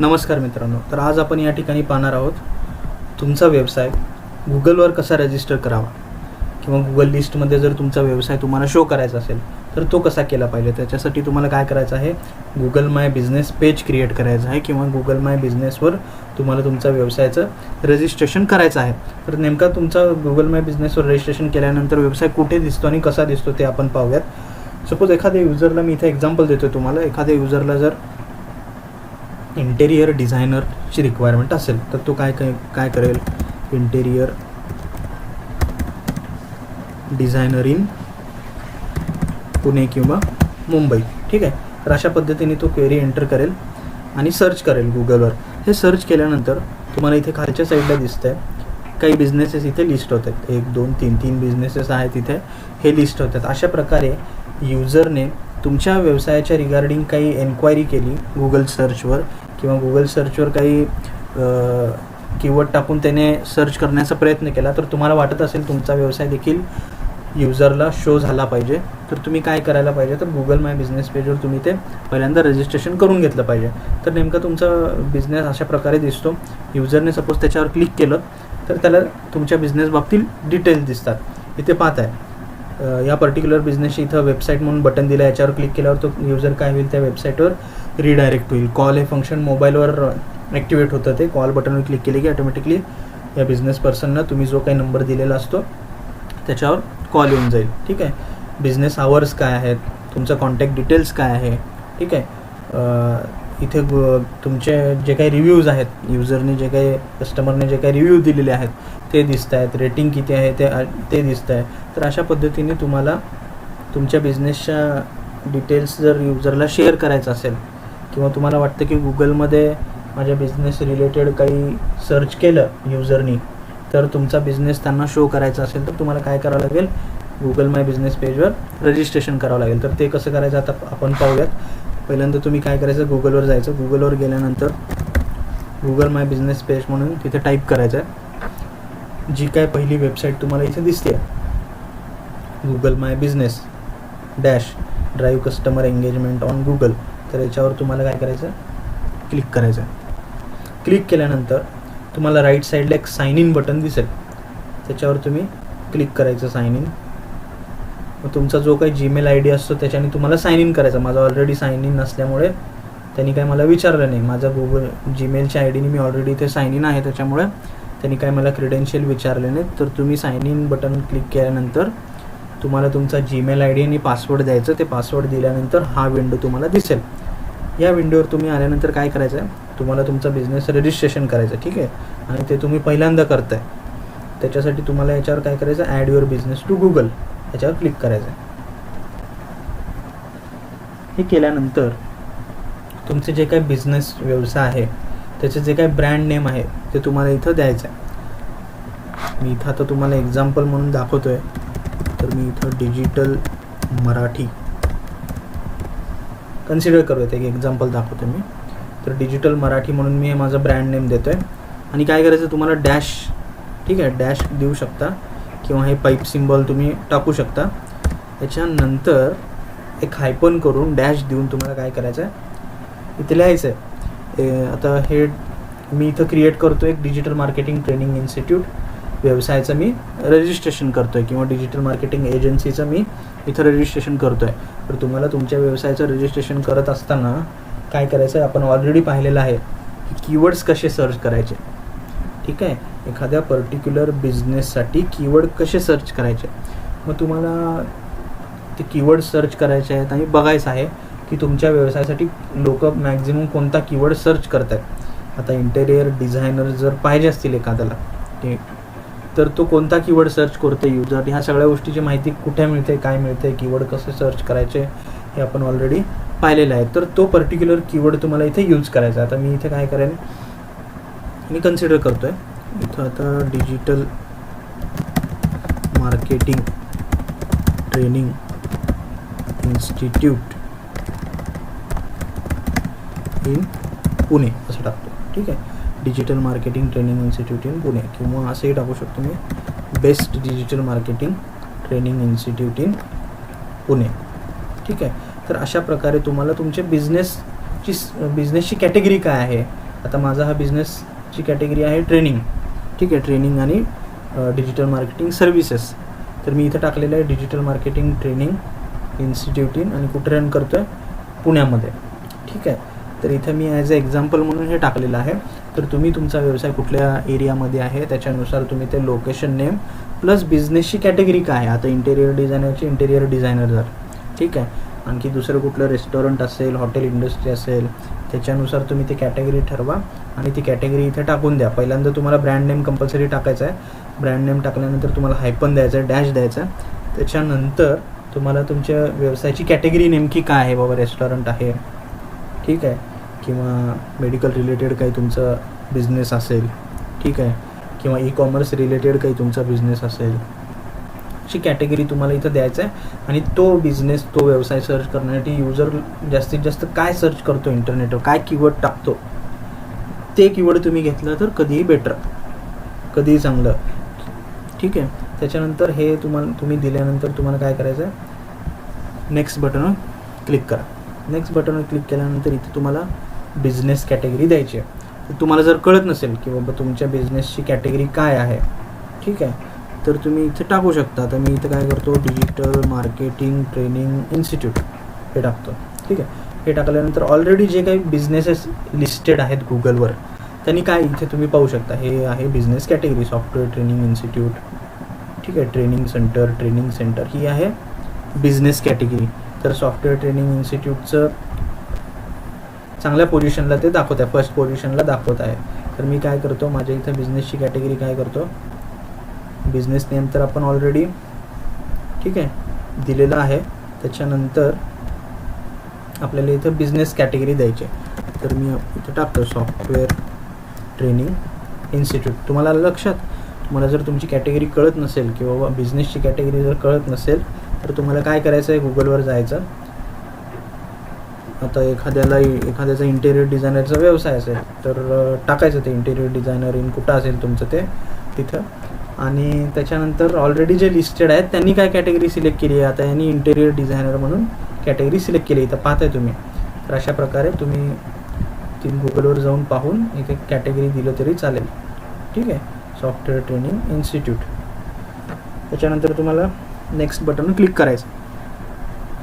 नमस्कार मित्रांनो, तर आज आपण या ठिकाणी पाहणार आहोत तुमचा व्यवसाय गुगलवर कसा रजिस्टर करावा किंवा गुगल लिस्टमध्ये जर तुमचा व्यवसाय तुम्हाला शो करायचा असेल तर तो कसा केला पाहिजे. त्याच्यासाठी तुम्हाला काय करायचं आहे, गुगल माय बिझनेस पेज क्रिएट करायचं आहे किंवा गुगल माय बिझनेसवर तुम्हाला तुमचा व्यवसायाचं रजिस्ट्रेशन करायचं आहे. तर नेमका तुमचा गुगल माय बिझनेसवर रजिस्ट्रेशन केल्यानंतर व्यवसाय कुठे दिसतो आणि कसा दिसतो ते आपण पाहूयात. सपोज एखाद्या युजरला मी इथे एक्झाम्पल देतो तुम्हाला. एखाद्या युजरला जर इंटेरियर डिझायनरची रिक्वायरमेंट असेल तर तो काय करेल, इंटेरियर डिझायनर इन पुणे किंवा मुंबई. ठीक आहे. तर अशा पद्धतीने तो क्वेरी एंटर करेल आणि सर्च करेल गुगलवर. हे सर्च केल्यानंतर तुम्हाला इथे खालच्या साईडला दिसतं आहे काही बिझनेसेस इथे लिस्ट होत आहेत. 1 2 3 बिझनेसेस आहेत इथे, हे लिस्ट होतात. अशा प्रकारे युजरने तुमच्या व्यवसायाच्या रिगार्डिंग काही एन्क्वायरी केली गुगल सर्चवर किंवा गुगल सर्चवर काही कीवर्ड टाकून त्याने सर्च करण्याचा प्रयत्न केला, तर तुम्हाला वाटत असेल तुमचा व्यवसाय देखील युजरला शो झाला पाहिजे, तर तुम्ही काय करायला पाहिजे, तर गुगल माय बिझनेस पेजवर तुम्ही ते पहिल्यांदा रजिस्ट्रेशन करून घेतलं पाहिजे. तर नेमका तुमचा बिझनेस अशा प्रकारे दिसतो. युजरने सपोज त्याच्यावर क्लिक केलं तर त्याला तुमच्या बिझनेस बाबतीत डिटेल्स दिसतात. इथे पाहत आहे या पर्टिक्युलर बिझनेसची इथं वेबसाईट म्हणून बटन दिलं. याच्यावर क्लिक केल्यावर तो युजर काय होईल, त्या वेबसाईटवर रिडायरेक्ट होईल. कॉल हे फंक्शन मोबाईलवर ॲक्टिवेट होतं. ते कॉल बटनवर क्लिक केले की ऑटोमॅटिकली या बिझनेस पर्सनना तुम्ही जो काही नंबर दिलेला असतो त्याच्यावर कॉल येऊन जाईल. ठीक आहे. बिझनेस आवर्स काय आहेत, तुमचं कॉन्टॅक्ट डिटेल्स काय आहे. ठीक आहे. इथे तुमचे जे काही रिव्ह्यूज आहेत, युजरने जे काही कस्टमरने जे काही रिव्ह्यू दिलेले आहेत ते दिसत आहेत. रेटिंग किती आहे ते दिसतं आहे. तर अशा पद्धतीने तुम्हाला तुमच्या बिझनेसच्या डिटेल्स जर युजरला शेअर करायचं असेल किंवा तुम्हाला वाटतं की गुगलमध्ये माझ्या बिझनेस रिलेटेड काही सर्च केलं युजरनी तर तुमचा बिझनेस त्यांना शो करायचा असेल तर तुम्हाला काय करावं लागेल, गुगल माय बिझनेस पेजवर रजिस्ट्रेशन करावं लागेल. तर ते कसं करायचं आता आपण पाहूयात. पहिल्यांदा तुम्ही काय करायचं, गुगलवर जायचं. गुगलवर गेल्यानंतर गुगल माय बिझनेस पेज म्हणून तिथे टाईप करायचं आहे. जी काय पहिली वेबसाईट तुम्हाला इथे दिसते, Google my business dash drive customer engagement on Google, तर याच्यावर तुम्हाला काय करायचं, क्लिक करायचं. क्लिक केल्यानंतर तुम्हाला राईट साईडला एक साइन इन बटन दिसेल, त्याच्यावर तुम्ही क्लिक करायचं, साइन इन. मग तुमचा जो काही जीमेल आय डी असतो त्याच्याने तुम्हाला साइन इन करायचा. माझा ऑलरेडी साइन इन नसल्यामुळे त्यांनी काय मला विचारलं नाही. माझा गुगल जीमेलच्या आय डीने मी ऑलरेडी इथे साइन इन आहे, त्याच्यामुळे त्यांनी काय मला क्रेडेन्शियल विचारले नाहीत. तर तुम्ही साइन इन बटन क्लिक केल्यानंतर तुम्हाला तुमचा जीमेल आय डी आणि पासवर्ड द्यायचं. ते पासवर्ड दिल्यानंतर हा विंडो तुम्हाला दिसेल. या विंडोवर तुम्ही आल्यानंतर काय करायचं आहे, तुम्हाला तुमचा बिझनेस रजिस्ट्रेशन करायचं. ठीक आहे. आणि ते तुम्ही पहिल्यांदा करताय, त्याच्यासाठी तुम्हाला याच्यावर काय करायचं, add your business to Google याच्यावर क्लिक करायचं आहे. हे केल्यानंतर तुमचे जे काही बिझनेस व्यवसाय आहे त्याचे जे काही ब्रँड नेम आहे ते तुम्हाला इथं द्यायचं आहे. मी इथं आता तुम्हाला एक्झाम्पल म्हणून दाखवतो आहे. तर मी इथं डिजिटल मराठी कन्सिडर करूयात, एक एक्झाम्पल दाखवतो मी. तर डिजिटल मराठी म्हणून मी माझा ब्रँड नेम देतो आहे. आणि काय करायचं, तुम्हाला डॅश, ठीक आहे, डॅश देऊ शकता किंवा हे पाईप सिम्बॉल तुम्ही टाकू शकता. याच्यानंतर एक हायपन करून डॅश देऊन तुम्हाला काय करायचं आहे, इथे लिहायचं आहे. आता हे मी इथं क्रिएट करतो एक डिजिटल मार्केटिंग ट्रेनिंग इन्स्टिट्यूट व्यवसायाचं मी रजिस्ट्रेशन करतो आहे किंवा डिजिटल मार्केटिंग एजन्सीचं मी इथं रजिस्ट्रेशन करतो आहे. तर तुम्हाला तुमच्या व्यवसायाचं रजिस्ट्रेशन करत असताना काय करायचं आहे, आपण ऑलरेडी पाहिलेलं आहे की कीवर्ड्स कसे सर्च करायचे. ठीक आहे. एखाद्या पर्टिक्युलर बिझनेससाठी कीवर्ड कसे सर्च करायचे, मग तुम्हाला ते कीवर्ड सर्च करायचे आहेत आणि बघायचं आहे की तुमच्या व्यवसायासाठी लोक मॅक्झिमम कोणता कीवर्ड सर्च करत आहेत. आता इंटेरियर डिझायनर जर पाहिजे असतील एखाद्याला, तर तो कोणता कीवर्ड सर्च करतो युजर, ह्या सगळ्या गोष्टीची माहिती कुठे मिळते, काय मिळते, कीवर्ड कसे सर्च करायचे हे आपण ऑलरेडी पाहिलेलं आहे. तर तो पर्टिक्युलर कीवर्ड तुम्हाला इथे यूज करायचा. आता मी इथे काय करेन, मी कन्सिडर करतो आहे इथं आता digital marketing training institute in Pune असं टाकतो. ठीक आहे. Digital marketing training institute in Pune किंवा असंही टाकू शकतो मी, best digital marketing training institute in Pune. ठीक आहे. तर अशा प्रकारे तुम्हाला तुमचे बिझनेसची कॅटेगरी काय आहे, आता माझा हा बिझनेसची कॅटेगरी आहे ट्रेनिंग, ठीक आहे, ट्रेनिंग आणि डिजिटल मार्केटिंग सर्व्हिसेस. तर मी इथं टाकलेलं आहे digital marketing training institute in, आणि कुठे रन करतो आहे, पुण्यामध्ये, ठीक आहे. तर इथं मी ॲज अ एक्झाम्पल म्हणून हे टाकलेलं आहे. तर तुम्ही तुमचा व्यवसाय कुठल्या एरियामध्ये आहे त्याच्यानुसार तुम्ही ते लोकेशन नेम प्लस बिझनेसची कॅटेगरी काय आहे. आता इंटेरियर डिझायनरची इंटेरियर डिझायनर जर, ठीक आहे, आणखी दुसरं कुठलं रेस्टॉरंट असेल, हॉटेल इंडस्ट्री असेल, त्याच्यानुसार तुम्ही ती कॅटेगरी ठरवा आणि ती कॅटेगरी इथे टाकून द्या. पहिल्यांदा तुम्हाला ब्रँड नेम कंपल्सरी टाकायचा आहे. ब्रँड नेम टाकल्यानंतर तुम्हाला हायपन द्यायचं आहे, डॅश द्यायचा आहे. त्याच्यानंतर तुम्हाला तुमच्या व्यवसायाची कॅटेगरी नेमकी काय आहे, बाबा रेस्टॉरंट आहे, ठीक आहे, किंवा मेडिकल रिलेटेड काही तुमचा बिझनेस असेल, ठीक आहे, किंवा ई कॉमर्स रिलेटेड काही तुमचा बिझनेस असेल, अशी कॅटेगरी तुम्हाला इथं द्यायचं आहे. आणि तो बिझनेस, तो व्यवसाय सर्च करण्यासाठी युजर जास्तीत जास्त काय सर्च करतो इंटरनेटवर, काय कीवर्ड टाकतो, ते कीवर्ड तुम्ही घेतलं तर कधीही बेटर, कधीही चांगलं, ठीक आहे. त्याच्यानंतर हे तुम्ही दिल्यानंतर तुम्हाला काय करायचं आहे, नेक्स्ट बटनवर क्लिक करा. नेक्स्ट बटनवर क्लिक केल्यानंतर इथे तुम्हाला बिझनेस कॅटेगरी द्यायची आहे. तर तुम्हाला जर कळत नसेल की बाबा तुमच्या बिझनेसची कॅटेगरी काय आहे, ठीक आहे, तर तुम्ही इथे टाकू शकता. तर मी इथे काय करतो, डिजिटल मार्केटिंग ट्रेनिंग इन्स्टिट्यूट हे टाकतो, ठीक आहे. हे टाकल्यानंतर ऑलरेडी जे काही बिझनेसेस लिस्टेड आहेत गुगलवर, त्यांनी काय इथे तुम्ही पाहू शकता, हे आहे business category software training institute, ठीक आहे, ट्रेनिंग सेंटर ही आहे बिझनेस कॅटेगरी. तर सॉफ्टवेअर ट्रेनिंग इन्स्टिट्यूटचं चांगल्या पोझिशनला ते दाखवत आहे, फर्स्ट पोझिशनला दाखवत आहे. तर मी काय करतो, माझ्या इथं बिझनेसची कॅटेगरी काय करतो, बिझनेस नेम तर आपण ऑलरेडी, ठीक आहे, दिलेलं आहे. त्याच्यानंतर आपल्याला इथं बिझनेस कॅटेगरी द्यायची आहे. तर मी इथं टाकतो सॉफ्टवेअर ट्रेनिंग इन्स्टिट्यूट. तुम्हाला जर तुमची कॅटेगरी कळत नसेल किंवा बिझनेसची कॅटेगरी जर कळत नसेल तर तुम्हाला काय करायचं आहे, गुगलवर जायचं. आता एखाद्याचा इंटेरियर डिझायनरचा व्यवसाय असेल तर टाकायचं ते इंटेरियर डिझायनर इन कुठं असेल तुमचं ते तिथं. आणि त्याच्यानंतर ऑलरेडी जे लिस्टेड आहेत त्यांनी काय कॅटेगरी सिलेक्ट केली आहे, आता यांनी इंटेरियर डिझायनर म्हणून कॅटेगरी सिलेक्ट केली, इथं पाहताय तुम्ही. तर अशा प्रकारे तुम्ही ती गुगलवर जाऊन पाहून इथे कॅटेगरी दिलं तरी चालेल, ठीक आहे, सॉफ्टवेअर ट्रेनिंग इन्स्टिट्यूट. त्याच्यानंतर तुम्हाला नेक्स्ट बटनवर क्लिक करायचं.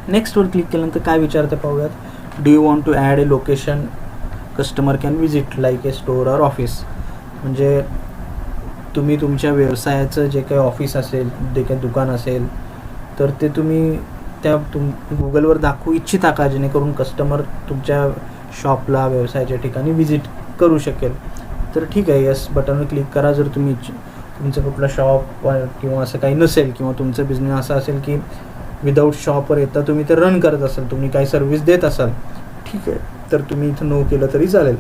नेक्स्टवर क्लिक केल्यानंतर काय विचारते पाहूयात, do you want to add a location customer can visit like a store or office. म्हणजे तुम्ही तुमच्या व्यवसायाचं जे काही ऑफिस असेल, जे काही दुकान असेल, तर ते तुम्ही गुगलवर दाखवू इच्छिता का, जेणेकरून कस्टमर तुमच्या शॉपला, व्यवसायाच्या ठिकाणी विजिट करू शकेल. तर ठीक आहे, यस बटनवर क्लिक करा. जर तुमचं कुठला शॉप किंवा असं काही नसेल, किंवा तुमचं बिझनेस असा असेल की विदाऊट शॉपवर येता तुम्ही ते रन करत असाल, तुम्ही काही सर्व्हिस देत असाल, ठीक आहे, तर तुम्ही इथं नो केलं तरी चालेल.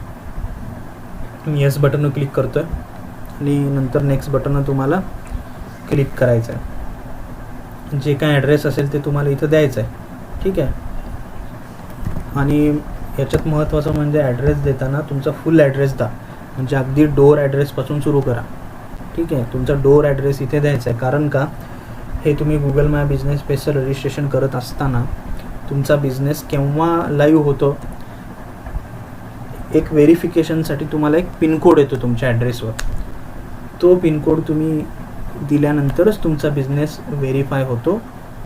मी यस बटनवर क्लिक करतो आहे आणि नंतर नेक्स्ट बटनवर तुम्हाला क्लिक करायचं आहे. जे काय ॲड्रेस असेल ते तुम्हाला इथं द्यायचं आहे, ठीक आहे. आणि याच्यात महत्त्वाचं म्हणजे ॲड्रेस देताना तुमचा फुल ॲड्रेस द्या, म्हणजे अगदी डोअर ॲड्रेसपासून सुरू करा, ठीक आहे. तुमचा डोअर ॲड्रेस इथे द्यायचा आहे. कारण का, हे तुम्ही गुगल माय बिझनेस पेजचं रजिस्ट्रेशन करत असताना तुमचा बिझनेस केव्हा लाईव्ह होतो, एक व्हेरिफिकेशनसाठी तुम्हाला एक पिनकोड येतो तुमच्या ॲड्रेसवर. तो पिनकोड तुम्ही दिल्यानंतरच तुमचा बिझनेस व्हेरीफाय होतो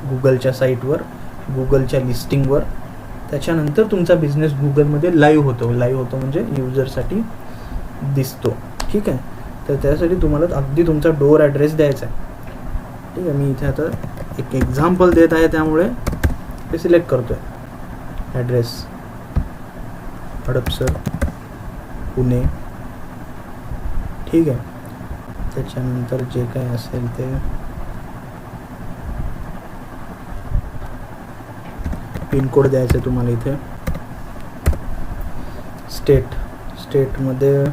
गुगलच्या साईटवर, गुगलच्या लिस्टिंगवर. त्याच्यानंतर तुमचा बिझनेस गुगलमध्ये लाईव्ह होतो म्हणजे युजरसाठी दिसतो, ठीक आहे. तर त्यासाठी तुम्हाला अगदी तुमचा डोअर ॲड्रेस द्यायचा आहे, ठीक आहे. मी इथे आता एक एक्झाम्पल देत आहे त्यामुळे ते सिलेक्ट करतो आहे. ॲड्रेस हडपसर पुणे, ठीक आहे. त्याच्यानंतर जे काय असेल ते पिनकोड द्यायचं आहे तुम्हाला इथे. स्टेटमध्ये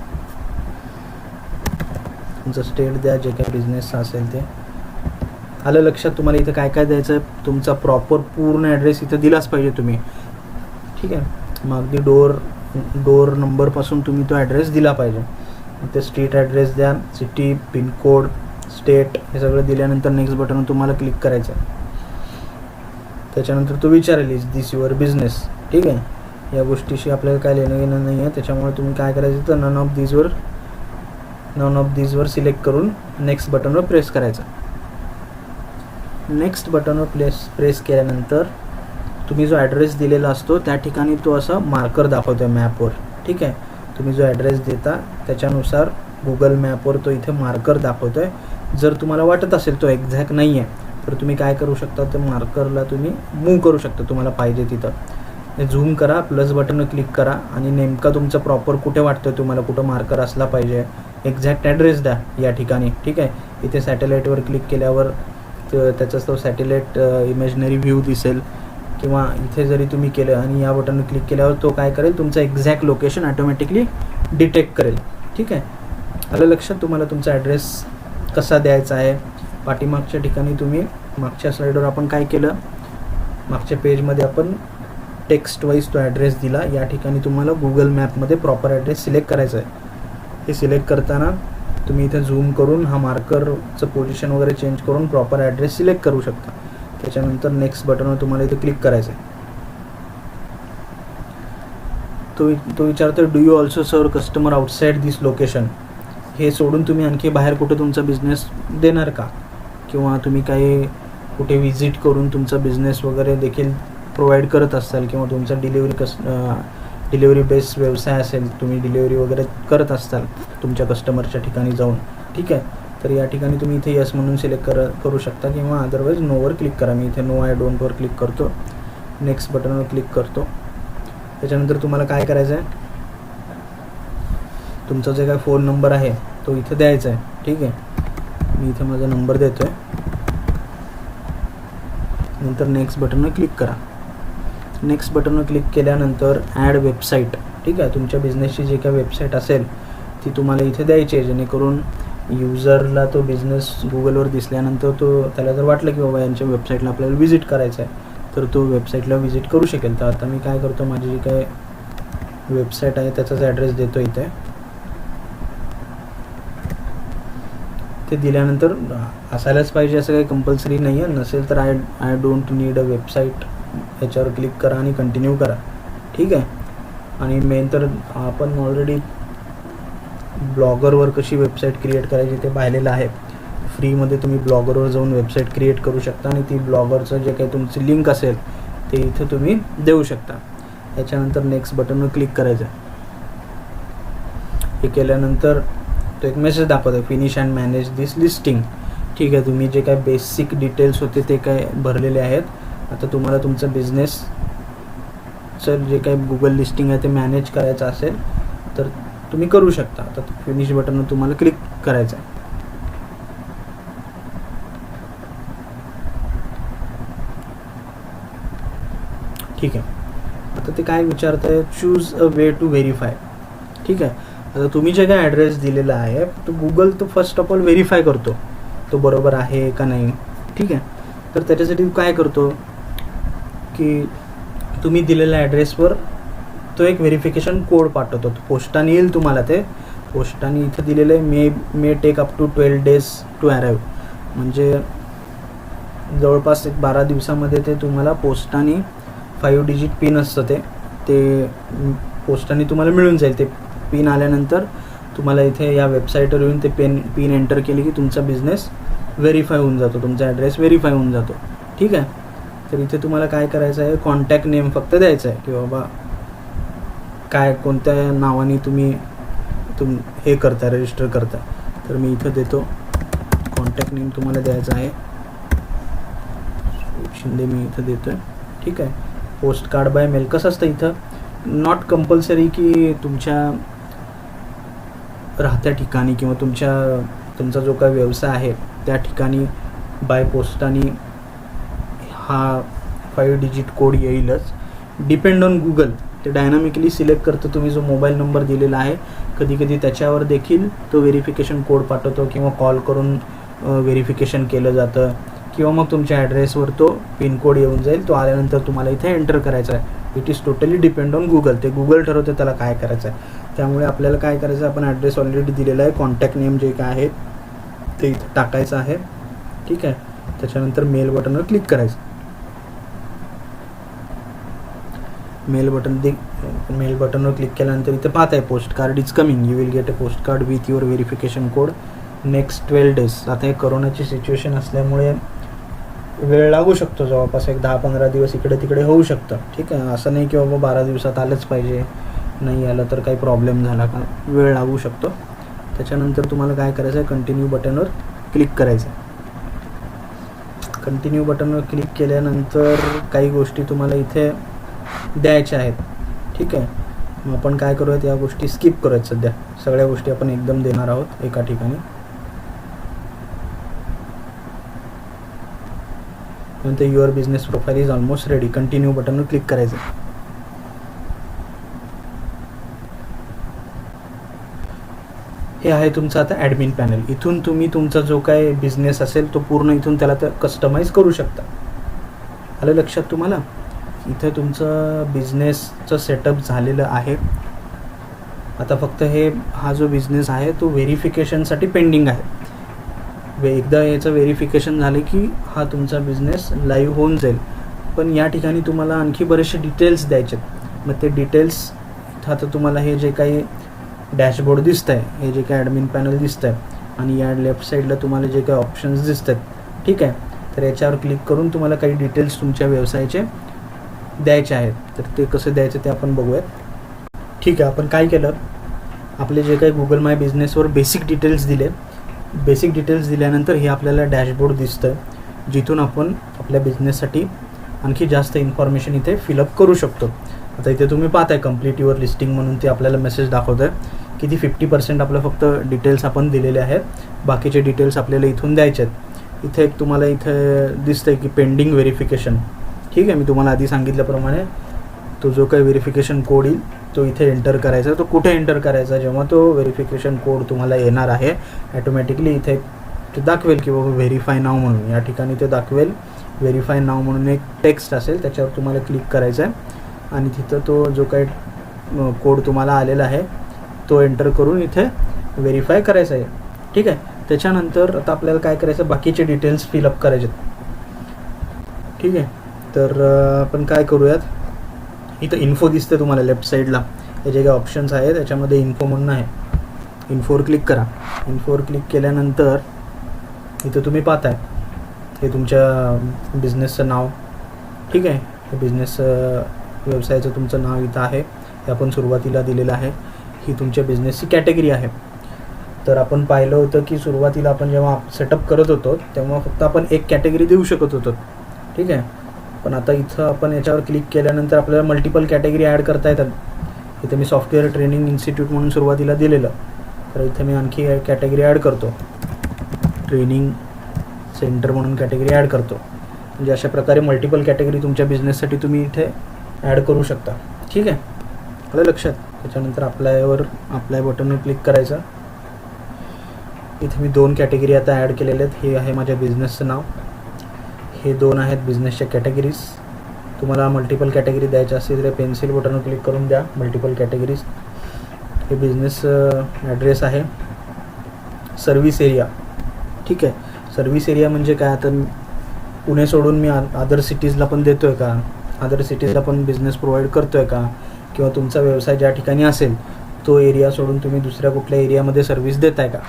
तुमचं स्टेट द्या, जे काही बिझनेस असेल ते. आलं लक्षात तुम्हाला इथं काय काय द्यायचं आहे. तुमचा प्रॉपर पूर्ण ॲड्रेस इथं दिलाच पाहिजे तुम्ही, ठीक आहे. मग अगदी डोअर नंबरपासून तुम्ही तो ॲड्रेस दिला पाहिजे. ते स्ट्रीट ॲड्रेस द्या, सिटी, पिनकोड, स्टेट हे सगळं दिल्यानंतर नेक्स्ट बटन तुम्हाला क्लिक करायचं आहे. त्याच्यानंतर तो विचारेल इज दिस युअर बिझनेस, ठीक आहे. या गोष्टीशी आपल्याला काय लेणं घेणं नाही आहे. त्याच्यामुळे तुम्ही काय करायचं तर नन ऑफ दीजवर सिलेक्ट करून नेक्स्ट बटनवर प्रेस करायचं. नेक्स्ट बटनवर प्रेस केल्यानंतर तुम्ही जो ॲड्रेस दिलेला असतो त्या ठिकाणी तो असा मार्कर दाखवतो आहे मॅपवर. ठीक आहे, तुम्ही जो ॲड्रेस देता त्याच्यानुसार गुगल मॅपवर तो इथे मार्कर दाखवतो आहे. जर तुम्हाला वाटत असेल तो एक्झॅक्ट नाही आहे तर तुम्ही काय करू शकता, तर मार्करला तुम्ही मूव्ह करू शकता तुम्हाला पाहिजे तिथं. झूम करा, प्लस बटन क्लिक करा आणि नेमका तुमचं प्रॉपर कुठे वाटतं तुम्हाला कुठं मार्कर असला पाहिजे एक्झॅक्ट ॲड्रेस द्या या ठिकाणी. ठीक आहे, इथे सॅटेलाईटवर क्लिक केल्यावर त्याचाच तो सॅटेलाईट इमेजनरी व्ह्यू दिसेल, किंवा इथे जरी तुम्ही केलं आणि या बटनवर क्लिक केल्यावर तो काय करेल तुमचं एक्झॅक्ट लोकेशन ऑटोमॅटिकली डिटेक्ट करेल. ठीक आहे, आलं लक्षात तुम्हाला तुमचा ॲड्रेस कसा द्यायचा आहे. पाठीमागच्या ठिकाणी तुम्ही मागच्या स्लाईडवर आपण काय केलं, मागच्या पेजमध्ये आपण टेक्स्ट वाईज तो ॲड्रेस दिला. या ठिकाणी तुम्हाला गुगल मॅपमध्ये प्रॉपर ॲड्रेस सिलेक्ट करायचा आहे. हे सिलेक्ट करताना तुम्ही इथे झूम करून हा मार्करचं पोझिशन वगैरे चेंज करून प्रॉपर ॲड्रेस सिलेक्ट करू शकता. त्याच्यानंतर नेक्स्ट बटनवर तुम्हाला इथे क्लिक करायचं आहे. तो विचारतो do you also serve customer outside this location. हे सोडून तुम्ही आणखी बाहेर कुठे तुमचा बिझनेस देणार का, किंवा तुम्ही काही कुठे व्हिजिट करून तुमचा बिझनेस वगैरे देखील प्रोव्हाइड करत असाल, किंवा तुमचा डिलिव्हरी बेस्ड व्यवसाय असेल, तुम्ही डिलिव्हरी वगैरे करत असताल तुमच्या कस्टमरच्या ठिकाणी जाऊन. ठीक आहे, तर या ठिकाणी तुम्ही इथे यस म्हणून सिलेक्ट करू शकता, किंवा अदरवाईज नोवर क्लिक करा. मी इथे नो आय डोंटवर क्लिक करतो, नेक्स्ट बटनवर क्लिक करतो. त्याच्यानंतर तुम्हाला काय करायचं आहे, तुमचा जे काय फोन नंबर आहे तो इथे द्यायचा आहे. ठीक आहे, मी इथे माझा नंबर देतो आहे. नंतर नेक्स्ट बटनवर क्लिक करा. नेक्स्ट बटनवर क्लिक केल्यानंतर ॲड वेबसाईट. ठीक आहे, तुमच्या बिझनेसची जे काही वेबसाईट असेल ती तुम्हाला इथे द्यायची आहे, जेणेकरून युजरला तो बिझनेस गुगलवर दिसल्यानंतर त्याला जर वाटलं की बाबा यांच्या वेबसाईटला आपल्याला व्हिजिट करायचं आहे तर तो वेबसाईटला व्हिजिट करू शकेल. तर आता मी काय करतो, माझी जी काय वेबसाईट आहे त्याचाच ॲड्रेस देतो इथे. ते दिल्यानंतर असायलाच पाहिजे असं काही कंपल्सरी नाही आहे, नसेल तर I don't need a website याच्यावर क्लिक करा आणि कंटिन्यू करा. ठीक आहे, आणि मेन तर आपण ऑलरेडी ब्लॉगरवर कशी वेबसाईट क्रिएट करायची ते पाहिलेलं आहे. फ्रीमध्ये तुम्ही ब्लॉगरवर जाऊन वेबसाईट क्रिएट करू शकता आणि ती ब्लॉगरचं जे काही तुमची लिंक असेल ते इथे तुम्ही देऊ शकता. याच्यानंतर नेक्स्ट बटनवर क्लिक करायचं. हे केल्यानंतर तो एक मेसेज दाखवतो finish and manage this listing. ठीक आहे, तुम्ही जे काय बेसिक डिटेल्स होते ते काय भरलेले आहेत. आता तुम्हाला तुमचं बिझनेसचं जे काही गुगल लिस्टिंग आहे ते मॅनेज करायचं असेल तर तुम्ही करू शकता. आता फिनिश बटनवर तुम्हाला क्लिक करायचं आहे. ठीक आहे, आता ते काय विचारत आहे, choose a way to verify. ठीक आहे, आता तुम्ही जे काय ॲड्रेस दिलेला आहे तो गुगल तो फर्स्ट ऑफ ऑल व्हेरीफाय करतो तो बरोबर आहे का नाही. ठीक आहे, तर त्याच्यासाठी काय करतो की तुम्ही दिलेल्या ॲड्रेसवर तो एक व्हेरिफिकेशन कोड पाठवतो. तो पोस्टाने येईल तुम्हाला. ते पोस्टाने इथे दिलेलं आहे may take up to 12 days to arrive. म्हणजे जवळपास एक 12 दिवसामध्ये ते तुम्हाला पोस्टाने 5 digit पिन असतं ते पोस्टाने तुम्हाला मिळून जाईल. ते पिन आल्यानंतर तुम्हाला इथे या वेबसाईटवर येऊन ते पिन एंटर केली की तुमचा बिझनेस व्हेरीफाय होऊन जातो, तुमचा ॲड्रेस व्हेरीफाय होऊन जातो. ठीक आहे, तर इथे तुम्हाला काय करायचं आहे, कॉन्टॅक्ट नेम फक्त द्यायचं आहे की बाबा काय कोणत्या नावाने तुम्ही हे करता, रजिस्टर करता. तर मी इथं देतो कॉन्टॅक्ट नेम तुम्हाला द्यायचा आहे, शिंदे मी इथं देतो आहे. ठीक आहे, पोस्ट कार्ड बाय मेल. कसं असतं इथं नॉट कंपल्सरी की तुमच्या राहत्या ठिकाणी किंवा तुमचा जो काही व्यवसाय आहे त्या ठिकाणी बाय पोस्टाने हा 5 digit कोड येईलच. डिपेंड ऑन गुगल, ते डायनामिकली सिलेक्ट करतं तुम्ही जो मोबाईल नंबर दिलेला आहे. कधी कधी त्याच्यावर देखील तो व्हेरिफिकेशन कोड पाठवतो किंवा कॉल करून व्हेरिफिकेशन केलं जातं, किंवा मग तुमच्या ॲड्रेसवर तो पिनकोड येऊन जाईल. तो आल्यानंतर तुम्हाला इथे एंटर करायचा आहे. It is totally depend on Google. ते गुगल ठरवते त्याला काय करायचं आहे. त्यामुळे आपल्याला काय करायचं आहे, आपण ॲड्रेस ऑलरेडी दिलेला आहे, कॉन्टॅक्ट नेम जे काय आहे ते इथे टाकायचं आहे. ठीक आहे, त्याच्यानंतर मेल बटनवर क्लिक करायचं. मेल बटनवर क्लिक केल्यानंतर इथे पाहत आहे post card is coming, you will get a post card with your verification code next 12 days. आता हे कोरोनाची सिच्युएशन असल्यामुळे वेळ लागू शकतो, जवळपास एक 10-15 दिवस इकडे तिकडे होऊ शकतं. ठीक आहे, असं नाही की बाबा 12 दिवसात आलंच पाहिजे, नाही आलं तर काही प्रॉब्लेम झाला का, वेळ लागू शकतो. त्याच्यानंतर तुम्हाला काय करायचं आहे, कंटिन्यू बटनवर क्लिक करायचं आहे. कंटिन्यू बटनवर क्लिक केल्यानंतर काही गोष्टी तुम्हाला इथे द्यायच्या आहेत. ठीक आहे, मग आपण काय करूयात, या गोष्टी स्किप करूयात. सध्या सगळ्या गोष्टी आपण एकदम देणार आहोत एका ठिकाणी. नंतर your business profile is almost ready, continue बटनवर क्लिक करायचं. हे आहे तुमचं आता ॲडमिन पॅनल. इथून तुम्ही तुमचा जो काय बिझनेस असेल तो पूर्ण इथून त्याला कस्टमाइज करू शकता. आलं लक्षात तुम्हाला? इथे तुमचं बिझनेसचं सेटअप झालेलं आहे. आता फक्त हा जो बिझनेस आहे तो व्हेरिफिकेशनसाठी पेंडिंग आहे. एकदा याचं व्हेरिफिकेशन झालं की हा तुमचा बिझनेस लाईव्ह होऊन जाईल. पण या ठिकाणी तुम्हाला आणखी बरेचसे डिटेल्स द्यायचे आहेत. मग ते डिटेल्स आता तुम्हाला हे जे काही डॅशबोर्ड दिसत आहे, हे जे काही ॲडमिन पॅनल दिसत आहे आणि या लेफ्ट साईडला तुम्हाला जे काही ऑप्शन्स दिसत आहेत, ठीक आहे, तर याच्यावर क्लिक करून तुम्हाला काही डिटेल्स तुमच्या व्यवसायाचे द्यायचे आहेत. तर ते कसं द्यायचं ते आपण बघूयात. ठीक आहे, आपण काय केलं, आपले जे काही गुगल माय बिझनेसवर बेसिक डिटेल्स दिले. बेसिक डिटेल्स दिल्यानंतर हे आपल्याला डॅशबोर्ड दिसतं, जिथून आपण आपल्या बिझनेससाठी आणखी जास्त इन्फॉर्मेशन इथे फिलअप करू शकतो. आता इथे तुम्ही पाहताय कंप्लीट युअर लिस्टिंग म्हणून ते आपल्याला मेसेज दाखवतं आहे की ती 50% आपलं फक्त डिटेल्स आपण दिलेले आहेत, बाकीचे डिटेल्स आपल्याला इथून द्यायचे आहेत. इथे एक तुम्हाला इथे दिसतंय की पेंडिंग व्हेरिफिकेशन. ठीक आहे, मी तुम्हाला आधी सांगितल्याप्रमाणे तो जो काही व्हेरिफिकेशन कोड येईल तो इथे एंटर करायचा. तो कुठे एंटर करायचा, जेव्हा तो व्हेरिफिकेशन कोड तुम्हाला येणार आहे ॲटोमॅटिकली इथे ते दाखवेल की बाबा व्हेरीफाय नाव म्हणून. या ठिकाणी ते दाखवेल व्हेरीफाय नाव म्हणून एक टेक्स्ट असेल, त्याच्यावर तुम्हाला क्लिक करायचं आहे आणि तिथं तो जो काही कोड तुम्हाला आलेला आहे तो एंटर करून इथे व्हेरीफाय करायचा आहे. ठीक आहे, त्याच्यानंतर आता आपल्याला काय करायचं, बाकीचे डिटेल्स फिलअप करायचे. ठीक आहे, तर आपण काय करूयात, इथं इन्फो दिसते तुम्हाला लेफ्ट साईडला, हे जे काही ऑप्शन्स आहेत त्याच्यामध्ये इन्फो म्हणून आहे. इन्फोवर क्लिक करा. इन्फोवर क्लिक केल्यानंतर इथं तुम्ही पाहताय हे तुमच्या बिझनेसचं नाव. ठीक आहे, हे व्यवसायाचं तुमचं नाव इथं आहे, हे आपण सुरुवातीला दिलेलं आहे. ही तुमच्या बिझनेसची कॅटेगरी आहे. तर आपण पाहिलं होतं की सुरुवातीला आपण जेव्हा सेटअप करत होतो तेव्हा फक्त आपण एक कॅटेगरी देऊ शकत होतो. ठीक आहे, पण आता इथं आपण याच्यावर क्लिक केल्यानंतर आपल्याला मल्टिपल कॅटेगरी ॲड करता येतात. इथे मी सॉफ्टवेअर ट्रेनिंग इन्स्टिट्यूट म्हणून सुरुवातीला दिलेलं, तर इथे मी आणखी कॅटेगरी ॲड करतो, ट्रेनिंग सेंटर म्हणून कॅटेगरी ॲड करतो. म्हणजे अशा प्रकारे मल्टिपल कॅटेगरी तुमच्या बिझनेससाठी तुम्ही इथे ॲड करू शकता. ठीक आहे, आलं लक्षात? त्याच्यानंतर अप्लाय बटनवर क्लिक करायचं. इथे मी 2 कॅटेगरी आता ॲड केलेल्या आहेत. हे आहे माझ्या बिझनेसचं नाव, हे 2 आहेत बिझनेसच्या कॅटेगरीज. तुम्हाला मल्टिपल कॅटेगरी द्यायच्या असतील तर पेन्सिल बटनवर क्लिक करून द्या मल्टिपल कॅटेगरीज. हे बिझनेस ॲड्रेस आहे, सर्व्हिस एरिया. ठीक आहे, सर्व्हिस एरिया म्हणजे काय, आता पुणे सोडून मी अदर सिटीजला पण देतो आहे का, अदर सिटीजला पण बिझनेस प्रोव्हाइड करतो आहे का, किंवा तुमचा व्यवसाय ज्या ठिकाणी असेल तो एरिया सोडून तुम्ही दुसऱ्या कुठल्या एरियामध्ये सर्व्हिस देताय का,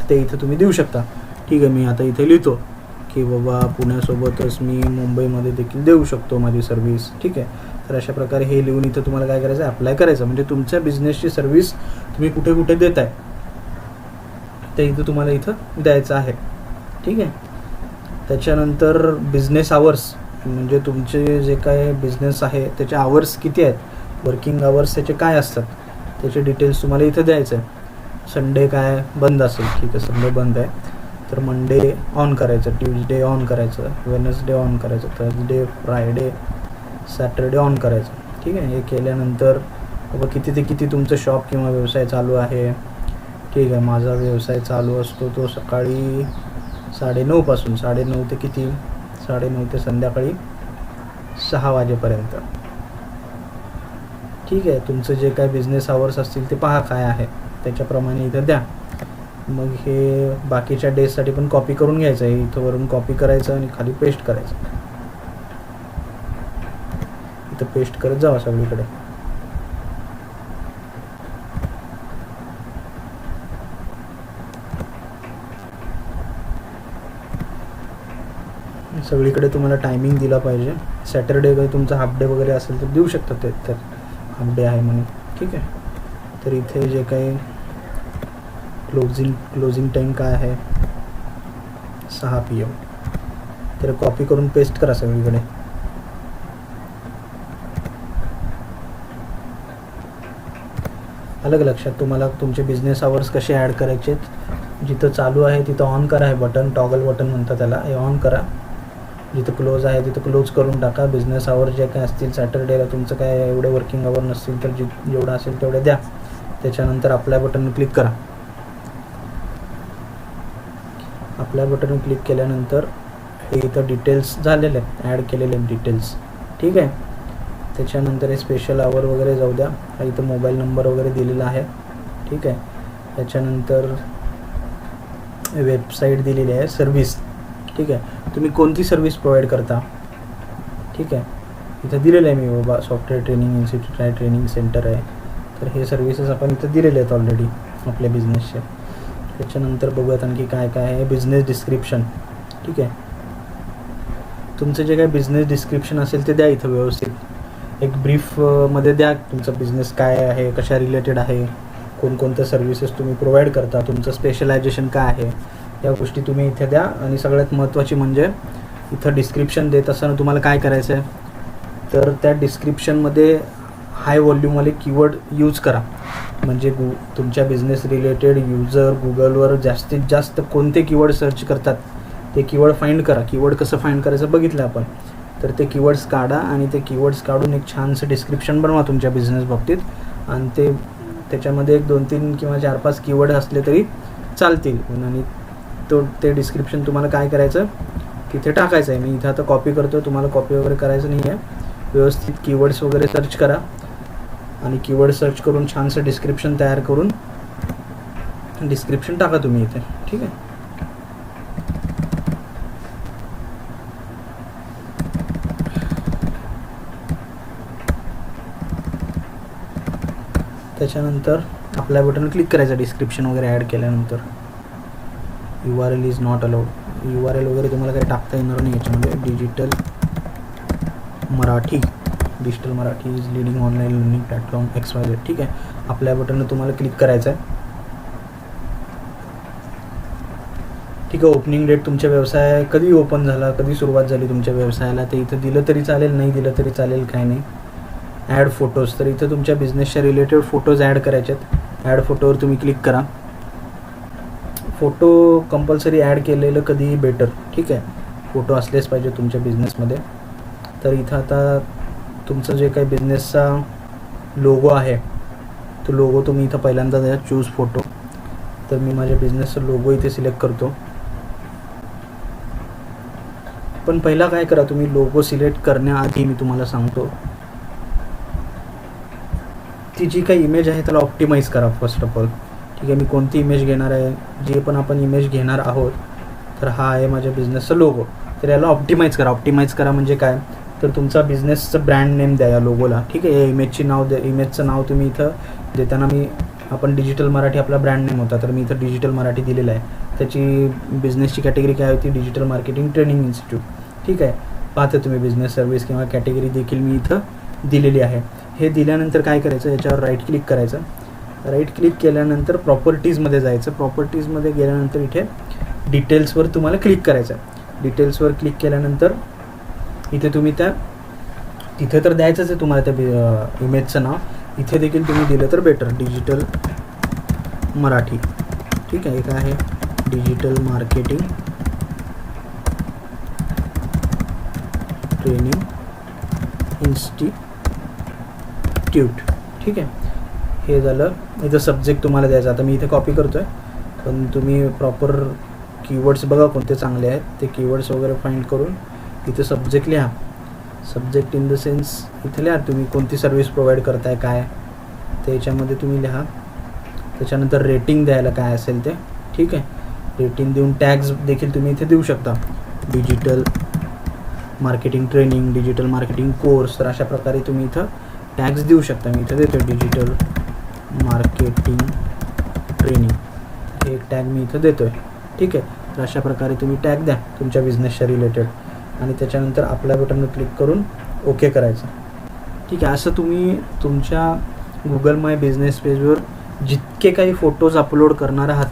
ते इथं तुम्ही देऊ शकता. ठीक आहे, मी आता इथे लिहितो की बाबा पुण्यासोबतच मी मुंबईमध्ये देखील देऊ शकतो माझी सर्व्हिस. ठीक आहे, तर अशा प्रकारे हे लिहून इथं तुम्हाला काय करायचं, अप्लाय करायचं. म्हणजे तुमच्या बिझनेसची सर्व्हिस तुम्ही कुठे कुठे देताय ते इथं तुम्हाला इथं द्यायचं आहे. ठीक आहे, त्याच्यानंतर बिझनेस आवर्स म्हणजे तुमचे जे काय बिझनेस आहे त्याचे आवर्स किती आहेत, वर्किंग आवर्स त्याचे काय असतात त्याचे डिटेल्स तुम्हाला इथं द्यायचं आहे. संडे काय बंद असेल, ठीक आहे, संडे बंद आहे, तर मंडे ऑन करायचं, ट्यूजडे ऑन करायचं, वेनसडे ऑन करायचं, थर्सडे, फ्रायडे, सॅटरडे ऑन करायचं. ठीक आहे, हे केल्यानंतर बाबा किती ते किती तुमचं शॉप किंवा व्यवसाय चालू आहे. ठीक आहे, माझा व्यवसाय चालू असतो तो सकाळी 9:30 पासून 9:30 ते किती, 9:30 ते संध्याकाळी 6 वाजेपर्यंत. ठीक आहे, तुमचं जे काय बिझनेस आवर्स असतील ते पहा काय आहे त्याच्याप्रमाणे इथं द्या. मग हे बाकीच्या डेजसाठी पण कॉपी करून घ्यायचं आहे, इथं वरून कॉपी करायचं आणि खाली पेस्ट करायचं. इथं पेस्ट करत जावा सगळीकडे. सगळीकडे तुम्हाला टायमिंग दिला पाहिजे. सॅटरडे काही तुमचा हाफ डे वगैरे असेल तर देऊ शकता ते, तर हाफ डे आहे म्हणून. ठीक आहे. तर इथे जे काही क्लोजिंग टाईम काय आहे 6 PM. तर कॉपी करून पेस्ट करा सगळीकडे. अलग लक्षात तुम्हाला तुमचे बिझनेस आवर्स कसे ॲड करायचे आहेत. जिथं चालू आहे तिथं ऑन करा हे बटन, टॉगल बटन म्हणतात त्याला, हे ऑन करा. जिथं क्लोज आहे तिथं क्लोज करून टाका. बिझनेस आवर जे काय असतील सॅटरडेला तुमचं काय एवढे वर्किंग आवर नसतील तर जेवढं असेल तेवढे द्या. त्याच्यानंतर अप्लाय बटन क्लिक करा. अप्लाय बटन क्लिक केल्यानंतर हे इथं डिटेल्स झालेले आहेत, ॲड केलेले आहेत डिटेल्स. ठीक आहे. त्याच्यानंतर हे स्पेशल आवर वगैरे जाऊ द्या. इथं मोबाईल नंबर वगैरे दिलेला आहे. ठीक आहे. त्याच्यानंतर वेबसाईट दिलेली आहे, सर्व्हिस. ठीक आहे. तुम्ही कोणती सर्व्हिस प्रोव्हाइड करता. ठीक आहे. इथं दिलेलं आहे मी बाबा सॉफ्टवेअर ट्रेनिंग इन्स्टिट्यूट आहे, ट्रेनिंग सेंटर आहे. तर हे सर्व्हिसेस आपण इथं दिलेले आहेत ऑलरेडी आपल्या बिझनेसचे. त्याच्यानंतर बघूयात आणखी काय काय आहे. Business description. ठीक आहे. तुमचं जे काय बिझनेस डिस्क्रिप्शन असेल ते द्या इथं व्यवस्थित. एक ब्रीफमध्ये द्या तुमचा बिझनेस काय आहे, कशा रिलेटेड आहे, कोणकोणत्या सर्व्हिसेस तुम्ही प्रोव्हाइड करता, तुमचं स्पेशलायझेशन काय आहे, या गोष्टी तुम्ही इथे द्या. आणि सगळ्यात महत्त्वाची म्हणजे इथं डिस्क्रिप्शन देत असताना तुम्हाला काय करायचं आहे, तर त्या डिस्क्रिप्शनमध्ये हाय व्हॉल्यूमवाले कीवर्ड यूज करा. म्हणजे तुमच्या बिझनेस रिलेटेड युजर गुगलवर जास्तीत जास्त कोणते कीवर्ड सर्च करतात ते कीवर्ड फाइंड करा. कीवर्ड कसं फाइंड करायचं बघितलं आपण. तर ते कीवर्ड्स काढा आणि ते कीवर्ड्स काढून एक छानसं डिस्क्रिप्शन बनवा तुमच्या बिझनेस बाबतीत. आणि त्याच्यामध्ये 1 2 3 किंवा 4 5 कीवर्ड असले तरी चालतील. आणि ते डिस्क्रिप्शन तुम्हाला काय करायचं तिथे टाकायचं आहे. मी इथं आता कॉपी करतो, तुम्हाला कॉपी वगैरे करायचं नाही आहे. व्यवस्थित कीवर्ड्स वगैरे सर्च करा आणि कीवर्ड सर्च करून छानसं डिस्क्रिप्शन तयार करून डिस्क्रिप्शन टाका तुम्ही इथे. ठीक आहे. त्याच्यानंतर अप्लाय बटन क्लिक करायचं डिस्क्रिप्शन वगैरे ॲड केल्यानंतर. URL is not allowed. URL वगैरे तुम्हाला काही टाकता येणार नाही याच्यामध्ये. Digital Marathi is leading online learning platform XYZ. ठीक आहे. अप्लाय बटननं तुम्हाला क्लिक करायचं आहे. ठीक आहे. ओपनिंग डेट तुमच्या व्यवसाय कधी ओपन झाला, कधी सुरुवात झाली तुमच्या व्यवसायाला ते इथं दिलं तरी चालेल, नाही दिलं तरी चालेल, काय नाही. Add photos. तर इथं तुमच्या बिझनेसच्या रिलेटेड फोटोज ॲड करायचे आहेत. ॲड फोटोवर तुम्ही क्लिक करा. फोटो कंपल्सरी ॲड केलेलं कधीही बेटर. ठीक आहे. फोटो असलेच पाहिजे तुमच्या बिझनेसमध्ये. तर इथं आता तुमचं जे काही बिझनेसचा लोगो आहे तो लोगो तुम्ही इथं पहिल्यांदा द्या, चूज फोटो. तर मी माझ्या बिझनेसचा लोगो इथे सिलेक्ट करतो. पण पहिला काय करा तुम्ही, लोगो सिलेक्ट करण्याआधी मी तुम्हाला सांगतो ती जी काही इमेज आहे त्याला ऑप्टिमाइज करा फर्स्ट ऑफ ऑल. ठीक आहे. मी कोणती इमेज घेणार आहे, जे पण आपण इमेज घेणार आहोत, तर हा आहे माझ्या बिझनेसचा लोगो. तर याला ऑप्टिमाइज करा. ऑप्टिमाइज करा म्हणजे काय, तर तुमचा बिझनेसचं ब्रँड नेम द्या या लोगोला. ठीक आहे. या इमेजचं नाव तुम्ही इथं देताना आपण डिजिटल मराठी आपला ब्रँड नेम होता, तर मी इथं डिजिटल मराठी दिलेला आहे. त्याची बिझनेसची कॅटेगरी काय होती, डिजिटल मार्केटिंग ट्रेनिंग इन्स्टिट्यूट. ठीक आहे. पाहता तुम्ही बिझनेस सर्व्हिस किंवा कॅटेगरी देखील मी इथं दिलेली आहे. हे दिल्यानंतर काय करायचं, याच्यावर राईट क्लिक करायचं. राईट क्लिक केल्यानंतर प्रॉपर्टीजमध्ये जायचं. प्रॉपर्टीजमध्ये गेल्यानंतर इथे डिटेल्सवर तुम्हाला क्लिक करायचं. डिटेल्सवर क्लिक केल्यानंतर इथे तुम्ही तिथे तर द्यायचंच आहे तुम्हाला त्या इमेजचं नाव. इथे देखील तुम्ही दिलं तर बेटर, डिजिटल मराठी. ठीक आहे. काय आहे, डिजिटल मार्केटिंग ट्रेनिंग इन्स्टिट्यूट. ठीक आहे. हे झालं. इथं सब्जेक्ट तुम्हाला द्यायचा. आता मी इथे कॉपी करतो आहे, पण तुम्ही प्रॉपर कीवर्ड्स बघा कोणते चांगले आहेत ते कीवर्ड्स वगैरे फाइंड करून इथे सब्जेक्ट लिहा. सब्जेक्ट इन द सेन्स इथे लिहा तुम्ही कोणती सर्व्हिस प्रोव्हाइड करताय काय ते याच्यामध्ये तुम्ही लिहा. त्याच्यानंतर रेटिंग द्यायला काय असेल ते. ठीक आहे. रेटिंग देऊन टॅग्स देखील तुम्ही इथे देऊ शकता. Digital marketing training, digital marketing course. तर अशा प्रकारे तुम्ही इथं टॅग्स देऊ शकता. मी इथं देतो डिजिटल मार्केटिंग ट्रेनिंग, हे एक टॅग मी इथं देतो आहे. ठीक आहे. तर अशा प्रकारे तुम्ही टॅग द्या तुमच्या बिझनेसच्या रिलेटेड. आणि त्याच्यानंतर अप्लाय बटनवर क्लिक करून ओके करायचं. ठीक आहे. असं तुम्ही तुमच्या गुगल माय बिझनेस पेजवर जितके काही फोटोज अपलोड करणार आहात,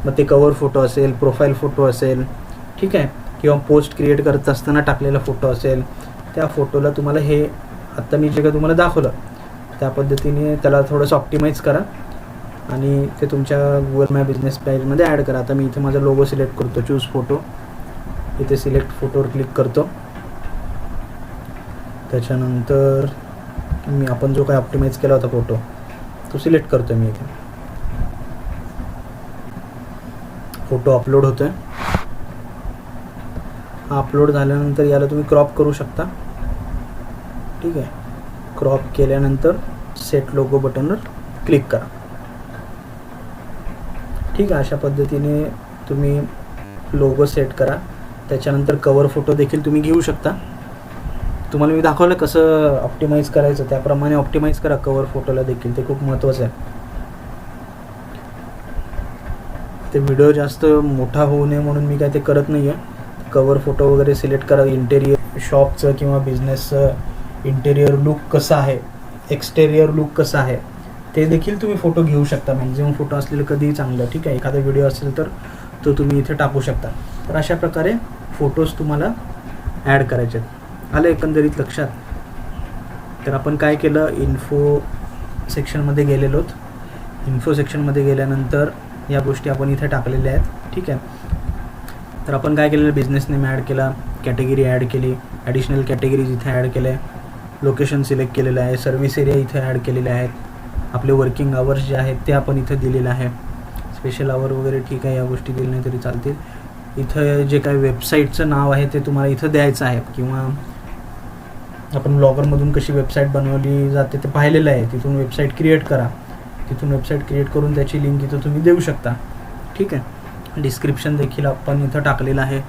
मग ते कवर फोटो असेल, प्रोफाईल फोटो असेल, ठीक आहे, किंवा पोस्ट क्रिएट करत असताना टाकलेला फोटो असेल, त्या फोटोला तुम्हाला हे आत्ता मी जे काही तुम्हाला दाखवलं त्या पद्धतीने त्याला थोडंसं ऑप्टिमाइज करा आणि ते तुमच्या गुगल माय बिझनेस पेजमध्ये ॲड करा. आता मी इथे माझा लोगो सिलेक्ट करतो, चूज फोटो, इथे सिलेक्ट फोटोवर क्लिक करतो. त्याच्यानंतर आपण जो काही ऑप्टिमाइज केला होता फोटो तो सिलेक्ट करतो मी. इथे फोटो अपलोड होतो आहे. हा अपलोड झाल्यानंतर याला तुम्ही क्रॉप करू शकता. ठीक आहे. क्रॉप केल्यानंतर सेट लोगो बटनवर क्लिक करा. ठीक आहे. अशा पद्धतीने तुम्ही लोगो सेट करा. त्याच्यानंतर कवर फोटो देखील तुम्ही घेऊ शकता. तुम्हाला मी दाखवलं कसं ऑप्टिमाइज करायचं, त्याप्रमाणे ऑप्टिमाइज करा कवर फोटोला देखील, ते खूप महत्त्वाचं आहे. ते व्हिडिओ जास्त मोठा होऊ नये म्हणून मी काय ते करत नाही आहे. कवर फोटो वगैरे सिलेक्ट करा. इंटेरियर शॉपचं किंवा बिझनेसचं इंटेरियर लुक कसं आहे, एक्सटेरियर लुक कसं आहे, ते देखील तुम्ही फोटो घेऊ शकता. मॅक्झिमम फोटो असलेलं कधीही चांगलं. ठीक आहे. एखादा व्हिडिओ असेल तर तो तुम्ही इथे टाकू शकता. तर अशा प्रकारे फोटोज तुम्हाला ॲड करायचे आहेत. आलं एकंदरीत लक्षात? तर आपण काय केलं, इन्फो सेक्शनमध्ये गेलेलो आहोत. इन्फो सेक्शनमध्ये गेल्यानंतर या गोष्टी आपण इथे टाकलेल्या आहेत. ठीक आहे. तर आपण काय केलेलं, बिझनेस नेम ॲड केला, कॅटेगरी ॲड केली, ॲडिशनल कॅटेगरीज इथे ॲड केल्या आहे, लोकेशन सिलेक्ट केलेलं आहे, सर्व्हिस एरिया इथे ॲड केलेले आहेत, आपले वर्किंग आवर्स जे आहेत ते आपण इथे दिलेलं आहे, स्पेशल आवर वगैरे ठीक आहे, या गोष्टी दिल्या नाही तरी चालतील. इथं जे काही वेबसाईटचं नाव आहे ते तुम्हाला इथं द्यायचं आहे, किंवा आपण ब्लॉगरमधून कशी वेबसाईट बनवली जाते ते पाहिलेलं आहे. तिथून वेबसाईट क्रिएट करा. तिथून वेबसाईट क्रिएट करून त्याची लिंक इथं तुम्ही देऊ शकता. ठीक आहे. डिस्क्रिप्शन देखील आपण इथं टाकलेलं आहे.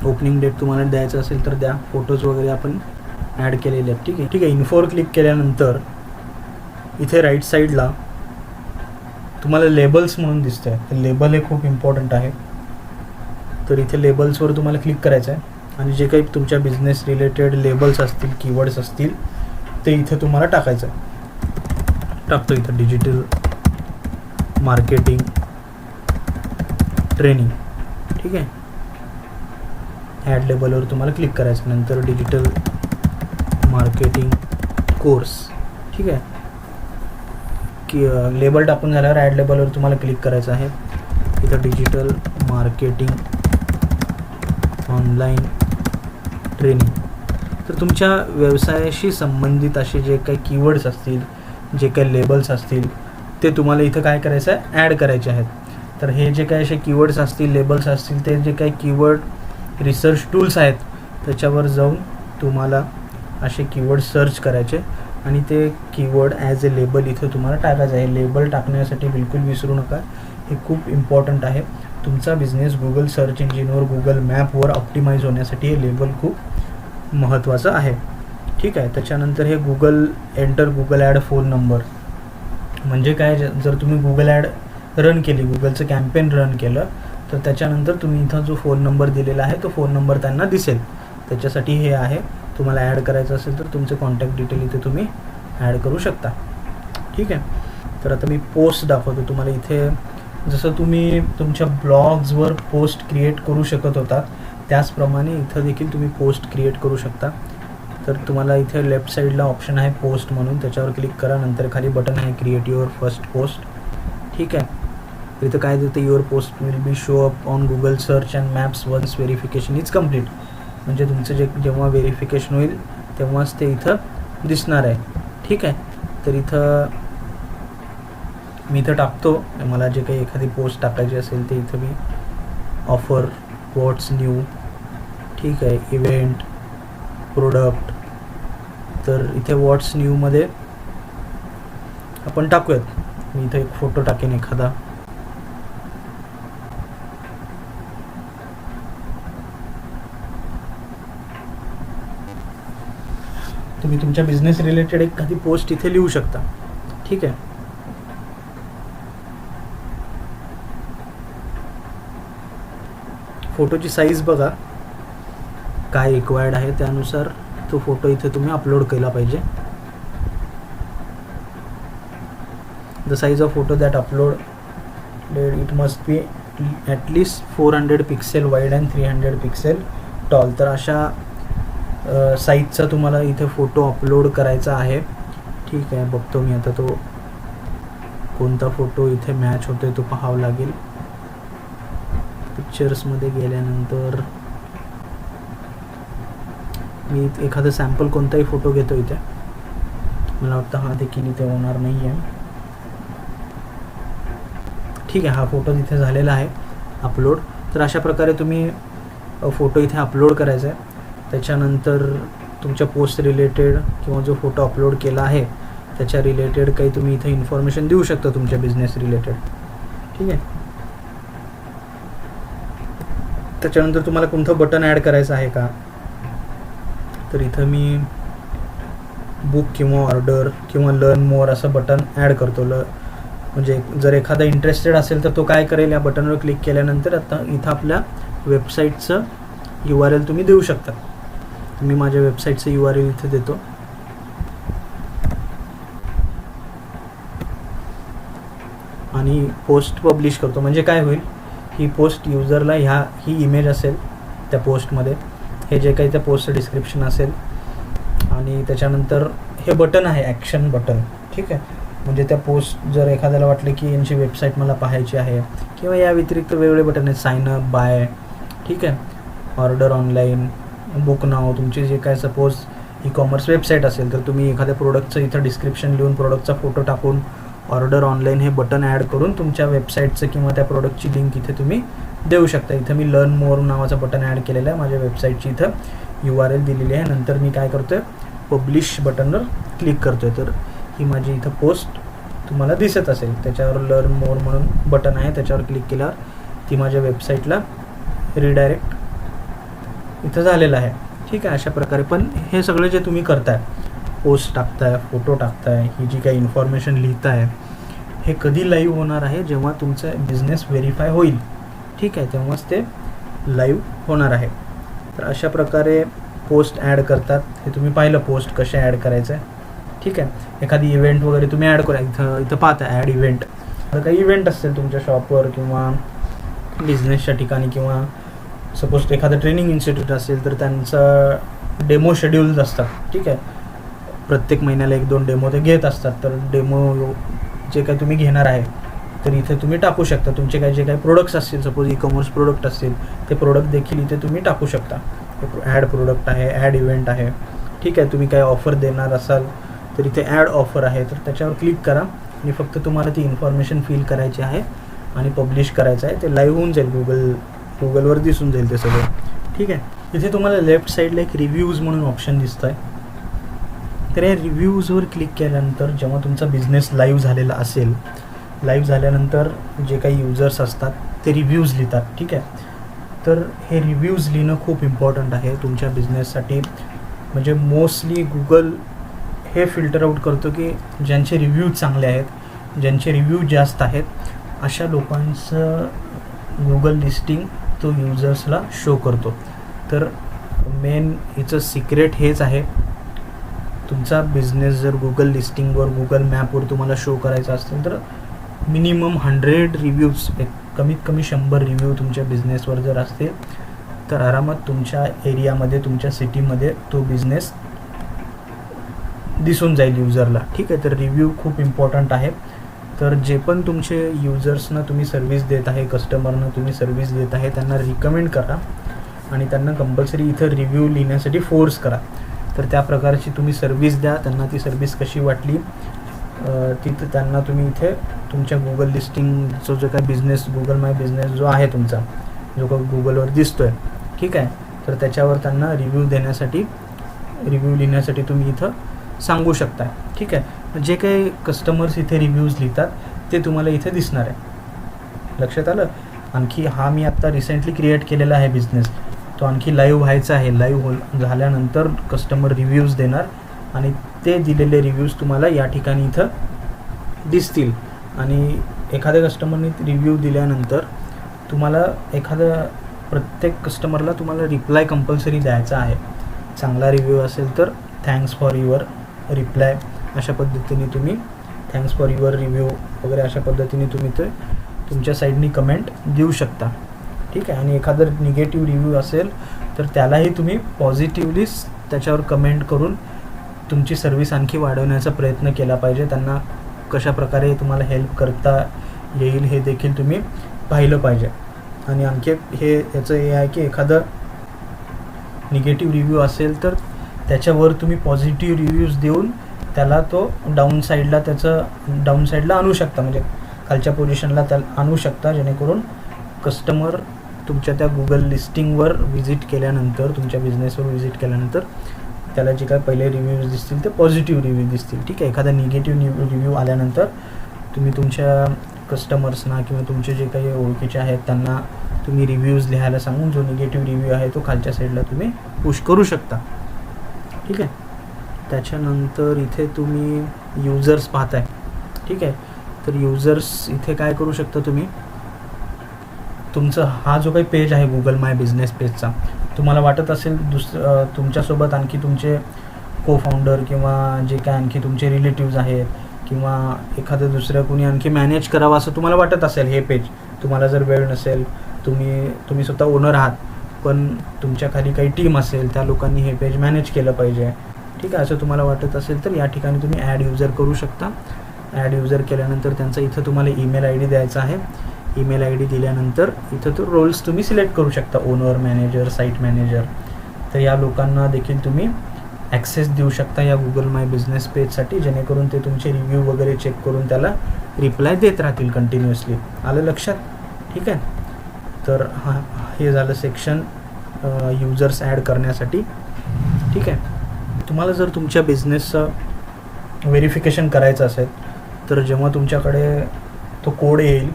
ओपनिंग डेट तुम्हाला द्यायचं असेल तर द्या. फोटोज वगैरे आपण ॲड केलेले आहेत. ठीक आहे. ठीक आहे. इन्फोवर क्लिक केल्यानंतर इथे राईट साईडला तुम्हाला लेबल्स म्हणून दिसतं आहे. लेबल हे खूप इम्पॉर्टंट आहे. तर इथे लेबल्सवर तुम्हाला क्लिक करायचं आहे आणि जे काही तुमच्या बिझनेस रिलेटेड लेबल्स असतील, कीवर्ड्स असतील, ते इथे तुम्हाला टाकायचं आहे. टाकतो इथं डिजिटल मार्केटिंग ट्रेनिंग. ठीक आहे. ॲड लेबलवर तुम्हाला क्लिक करायचं. नंतर डिजिटल मार्केटिंग कोर्स. ठीक आहे. की लेबल टाकून झाल्यावर ॲड लेबलवर तुम्हाला क्लिक करायचं आहे. इथं डिजिटल मार्केटिंग ऑनलाईन ट्रेनिंग. तर तुमच्या व्यवसायाशी संबंधित असे जे काही कीवर्ड्स असतील, जे काही लेबल्स असतील, ते तुम्हाला इथं काय करायचं आहे, ॲड करायचे आहेत. तर हे जे काही असे कीवर्ड्स असतील, लेबल्स असतील, ते जे काही कीवर्ड रिसर्च टूल्स आहेत त्याच्यावर जाऊन तुम्हाला असे कीवर्ड सर्च करायचे आणि ते कीवर्ड ॲज अ लेबल इथं तुम्हाला टाकायचं आहे. लेबल टाकण्यासाठी बिलकुल विसरू नका, हे खूप इम्पॉर्टंट आहे. तुमचा बिझनेस गुगल सर्च इंजिनवर, गुगल मॅपवर ऑप्टिमाइज होण्यासाठी हे लेबल खूप महत्त्वाचं आहे. ठीक आहे. त्याच्यानंतर हे Google Google add phone number. म्हणजे काय, जर तुम्ही गुगल ॲड रन केली, गुगलचं कॅम्पेन रन केलं, तर त्याच्यानंतर तुम्ही इथं जो फोन नंबर दिलेला आहे तो फोन नंबर त्यांना दिसेल. त्याच्यासाठी हे आहे. तुम्हाला ॲड करायचं असेल तर तुमचे कॉन्टॅक्ट डिटेल इथे तुम्ही ॲड करू शकता. ठीक आहे. तर आता मी पोस्ट दाखवतो तुम्हाला. इथे जसं तुम्ही तुमच्या ब्लॉग्सवर पोस्ट क्रिएट करू शकत होता, त्याचप्रमाणे इथं देखील तुम्ही पोस्ट क्रिएट करू शकता. तर तुम्हाला इथे लेफ्ट साईडला ऑप्शन आहे पोस्ट म्हणून, त्याच्यावर क्लिक करा. नंतर खाली बटन आहे क्रिएट युअर फर्स्ट पोस्ट. ठीक आहे. इथं काय देतं, your post will be show up on Google search and maps once verification is complete. म्हणजे तुमचं जेव्हा व्हेरिफिकेशन होईल तेव्हाच ते इथं दिसणार आहे. ठीक आहे. तर मी इथं टाकतो, मला जे काही एखादी पोस्ट टाकायची असेल ते इथं मी ऑफर, व्हॉट्स न्यू, ठीक आहे, इव्हेंट, प्रोडक्ट. तर इथे व्हॉट्स न्यूमध्ये आपण टाकूयात. मी इथं एक फोटो टाकेन एखादा. तुम्ही तुमच्या बिझनेस रिलेटेड एखादी पोस्ट इथे लिहू शकता. ठीक आहे. फोटोची साईज बघा काय रिक्वायर्ड आहे, त्यानुसार तो फोटो इथे तुम्ही अपलोड केला पाहिजे. The size of photo that uploaded it must be at least 400 pixel wide and 300 pixel tall. तर अशा साईजचा तुम्हाला इथे फोटो अपलोड करायचा आहे. ठीक आहे, बघतो मी आता तो कोणता फोटो इथे मॅच होतोय तो पाहावं लागेल. पिक्चर्समध्ये गेल्यानंतर मी एखादा सॅम्पल कोणताही फोटो घेतो इथे. मला वाटतं हा देखील इथे होणार नाही आहे. ठीक आहे, हा फोटो इथे झालेला आहे अपलोड. तर अशा प्रकारे तुम्ही फोटो इथे अपलोड करायचा आहे. त्याच्यानंतर तुमच्या पोस्ट रिलेटेड किंवा जो फोटो अपलोड केला आहे त्याच्या रिलेटेड काही तुम्ही इथे इन्फॉर्मेशन देऊ शकता तुमच्या बिझनेस रिलेटेड. ठीक आहे, त्याच्यानंतर तुम्हाला कोणतं बटन ॲड करायचं आहे का, तर इथं मी बुक किंवा ऑर्डर किंवा लर्न मोर असं बटन ॲड करतो. म्हणजे जर एखादा इंटरेस्टेड असेल तर तो काय करेल, या बटनवर क्लिक केल्यानंतर आता इथं आपल्या वेबसाईटचं URL तुम्ही देऊ शकता. मी माझ्या वेबसाईटचं URL इथे देतो. आणि पोस्ट पब्लिश करतो. म्हणजे काय होईल, ही पोस्ट युजरला ही इमेज असेल त्या पोस्टमध्ये, हे जे काही त्या पोस्ट डिस्क्रिप्शन असेल आणि त्याच्यानंतर हे बटन आहे ॲक्शन बटन. ठीक आहे, म्हणजे त्या पोस्ट जर एखाद्याला वाटलं की यांची वेबसाईट मला पाहायची आहे किंवा या व्यतिरिक्त वेगवेगळे बटन आहेत, साइन अप, बाय, ठीक आहे, ऑर्डर ऑनलाईन, बुक नाव. तुमची जे काय सपोज ई-कॉमर्स वेबसाईट असेल तर तुम्ही एखाद्या प्रोडक्टचं इथं डिस्क्रिप्शन लिहून प्रोडक्टचा फोटो टाकून ऑर्डर ऑनलाईन हे बटन ॲड करून तुमच्या वेबसाईटचं किंवा त्या प्रोडक्टची लिंक इथे तुम्ही देऊ शकता. इथं मी लर्न मोर नावाचं बटन ॲड केलेलं आहे. माझ्या वेबसाईटची इथं URL दिलेली आहे. नंतर मी काय करतो आहे, पब्लिश बटनवर क्लिक करतो आहे. तर ही माझी इथं पोस्ट तुम्हाला दिसत असेल. त्याच्यावर लर्न मोर म्हणून बटन आहे, त्याच्यावर क्लिक केल्यावर ती माझ्या वेबसाईटला रिडायरेक्ट इथं झालेलं आहे. ठीक आहे, अशा प्रकारे. पण हे सगळं जे तुम्ही करताय, पोस्ट टाकताय, फोटो टाकताय, ही जी काही इन्फॉर्मेशन लिहिताय, हे कधी लाईव्ह होणार आहे, जेव्हा तुमचा बिझनेस व्हेरीफाय होईल. ठीक आहे, तेव्हाच ते लाईव्ह होणार आहे. तर अशा प्रकारे पोस्ट ॲड करतात. हे तुम्ही पाहिलं पोस्ट कसे ॲड करायचं आहे. ठीक आहे, एखादी इव्हेंट वगैरे तुम्ही ॲड करा. इथं पाहता ॲड इव्हेंट. तर काही इव्हेंट असतील तुमच्या शॉपवर किंवा बिझनेसच्या ठिकाणी, किंवा सपोज एखादं ट्रेनिंग इन्स्टिट्यूट असेल तर त्यांचं डेमो शेड्यूल्ड असतात. ठीक आहे, प्रत्येक महिन्याला 1-2 डेमो ते घेत असतात. तर डेमो जे काही तुम्ही घेणार आहे तर इथे तुम्ही टाकू शकता. तुमचे काही जे काही प्रोडक्ट्स असतील, सपोज ई-कॉमर्स प्रोडक्ट असतील, ते प्रोडक्ट देखील इथे तुम्ही टाकू शकता. ॲड प्रोडक्ट आहे, ॲड इव्हेंट आहे. ठीक आहे, तुम्ही काही ऑफर देणार असाल तर इथे ॲड ऑफर आहे, तर त्याच्यावर क्लिक करा आणि फक्त तुम्हाला ती इन्फॉर्मेशन फिल करायची आहे आणि पब्लिश करायचं आहे. ते लाईव्ह होऊन जाईल, गुगलवर दिसून जाईल ते सगळं. ठीक आहे, इथे तुम्हाला लेफ्ट साईडला एक रिव्ह्यूज म्हणून ऑप्शन दिसतं आहे. तर या रिव्ह्यूजवर क्लिक केल्यानंतर जेव्हा तुमचा बिझनेस लाईव्ह झालेला असेल, लाईव्ह झाल्यानंतर जे काही युजर्स असतात ते रिव्ह्यूज लिहितात. ठीक आहे, तर हे रिव्ह्यूज लिहिणं खूप इम्पॉर्टंट आहे तुमच्या बिझनेससाठी. म्हणजे मोस्टली गुगल हे फिल्टर आउट करतो की ज्यांचे रिव्ह्यूज चांगले आहेत, ज्यांचे रिव्ह्यूज जास्त आहेत, अशा लोकांचं गुगल लिस्टिंग तो युजर्सला शो करतो. तर मेन हिचं सिक्रेट हेच आहे. तुमचा बिझनेस जर गुगल लिस्टिंगवर, गुगल मॅपवर तुम्हाला शो करायचा असेल तर मिनिमम 100 रिव्ह्यूज, कमीत कमी 100 रिव्ह्यू तुमच्या बिझनेसवर जर असतील तर आरामात तुमच्या एरियामध्ये, तुमच्या सिटीमध्ये तो बिझनेस दिसून जाईल युजरला. ठीक आहे, तर रिव्ह्यू खूप इम्पॉर्टंट आहे. तर जे पण तुमचे युजर्सना तुम्ही सर्व्हिस देत आहे, कस्टमरना तुम्ही सर्व्हिस देत आहे, त्यांना रिकमेंड करा आणि त्यांना कंपल्सरी इथं रिव्ह्यू लिहिण्यासाठी फोर्स करा. तर त्या प्रकारची तुम्ही सर्व्हिस द्या. त्यांना ती सर्व्हिस कशी वाटली तिथं त्यांना तुम्ही इथे तुमच्या गुगल लिस्टिंगचा जो काय बिझनेस, गुगल माय बिझनेस जो आहे तुमचा, जो का गुगलवर दिसतो आहे, ठीक आहे, तर त्याच्यावर त्यांना रिव्ह्यू लिहिण्यासाठी तुम्ही इथं सांगू शकता. ठीक आहे, जे काही कस्टमर्स इथे रिव्ह्यूज लिहितात ते तुम्हाला इथे दिसणार आहे. लक्षात आलं. आणखी हा मी आत्ता रिसेंटली क्रिएट केलेला आहे बिझनेस, तो आणखी लाईव्ह व्हायचा आहे. लाईव्ह झाल्यानंतर कस्टमर रिव्ह्यूज देणार आणि ते दिलेले रिव्ह्यूज तुम्हाला या ठिकाणी इथं दिसतील. आणि एखाद्या कस्टमरने रिव्ह्यू दिल्यानंतर तुम्हाला एखादं प्रत्येक कस्टमरला तुम्हाला रिप्लाय कंपल्सरी द्यायचा आहे. चांगला रिव्ह्यू असेल तर थँक्स फॉर युअर रिप्लाय अशा पद्धतीने तुम्ही थँक्स फॉर युअर रिव्ह्यू वगैरे अशा पद्धतीने तुम्ही ते तुमच्या साईडनी कमेंट देऊ शकता. ठीक आहे. आणि एखादं निगेटिव्ह रिव्ह्यू असेल तर त्यालाही तुम्ही पॉझिटिव्हलीच त्याच्यावर कमेंट करून तुमची सर्व्हिस आणखी वाढवण्याचा प्रयत्न केला पाहिजे. त्यांना कशाप्रकारे तुम्हाला हेल्प करता येईल हे देखील तुम्ही पाहिलं पाहिजे. आणि आणखी हे याचं हे आहे की एखादं निगेटिव्ह रिव्ह्यू असेल तर त्याच्यावर तुम्ही पॉझिटिव्ह रिव्ह्यूज देऊन त्याला तो डाऊन साईडला आणू शकता, म्हणजे खालच्या पोझिशनला त्याला आणू शकता, जेणेकरून कस्टमर तुमच्या त्या गुगल लिस्टिंगवर व्हिजिट केल्यानंतर, तुमच्या बिझनेसवर व्हिजिट केल्यानंतर त्याला जे काय पहिले रिव्ह्यूज दिसतील ते पॉझिटिव्ह रिव्ह्यू दिसतील. ठीक आहे. एखादा निगेटिव्ह रिव्ह्यू आल्यानंतर तुम्ही तुमच्या कस्टमर्सना किंवा तुमचे जे काही ओळखीचे आहेत त्यांना तुम्ही रिव्ह्यूज लिहायला सांगून जो निगेटिव्ह रिव्ह्यू आहे तो खालच्या साईडला तुम्ही पुश करू शकता. ठीक आहे. त्याच्यानंतर इथे तुम्ही युजर्स पाहताय. ठीक आहे. तर युजर्स इथे काय करू शकता तुम्ही, तुमचं हा जो काही पेज आहे गुगल माय बिझनेस पेजचा, तुम्हाला वाटत असेल तुमच्यासोबत आणखी तुमचे को फाउंडर किंवा जे काय आणखी तुमचे रिलेटिव्ज आहेत किंवा एखादं दुसरं कोणी आणखी मॅनेज करावं असं तुम्हाला वाटत असेल हे पेज, तुम्हाला जर वेळ नसेल, तुम्ही स्वतः ओनर आहात पण तुमच्या खाली काही टीम असेल, त्या लोकांनी हे पेज मॅनेज केलं पाहिजे. ठीक आहे. असं तुम्हाला वाटत असेल तर या ठिकाणी तुम्ही ॲड युजर करू शकता. ॲड युजर केल्यानंतर त्यांचा इथं तुम्हाला ईमेल आय डी द्यायचा आहे. ईमेल आय डी दिल्यानंतर इथं तो रोल्स तुम्ही सिलेक्ट करू शकता, ओनर, मॅनेजर, साईट मॅनेजर. तर या लोकांना देखील तुम्ही ॲक्सेस देऊ शकता या गुगल माय बिझनेस पेजसाठी, जेणेकरून ते तुमचे रिव्ह्यू वगैरे चेक करून त्याला रिप्लाय देत राहतील कंटिन्युअसली. आलं लक्षात? ठीक आहे. तर हे झालं सेक्शन युजर्स ॲड करण्यासाठी. ठीक आहे. तुम्हाला जर तुमच्या बिझनेसचं व्हेरिफिकेशन करायचं असेल तर जेव्हा तुमच्याकडे तो कोड येईल,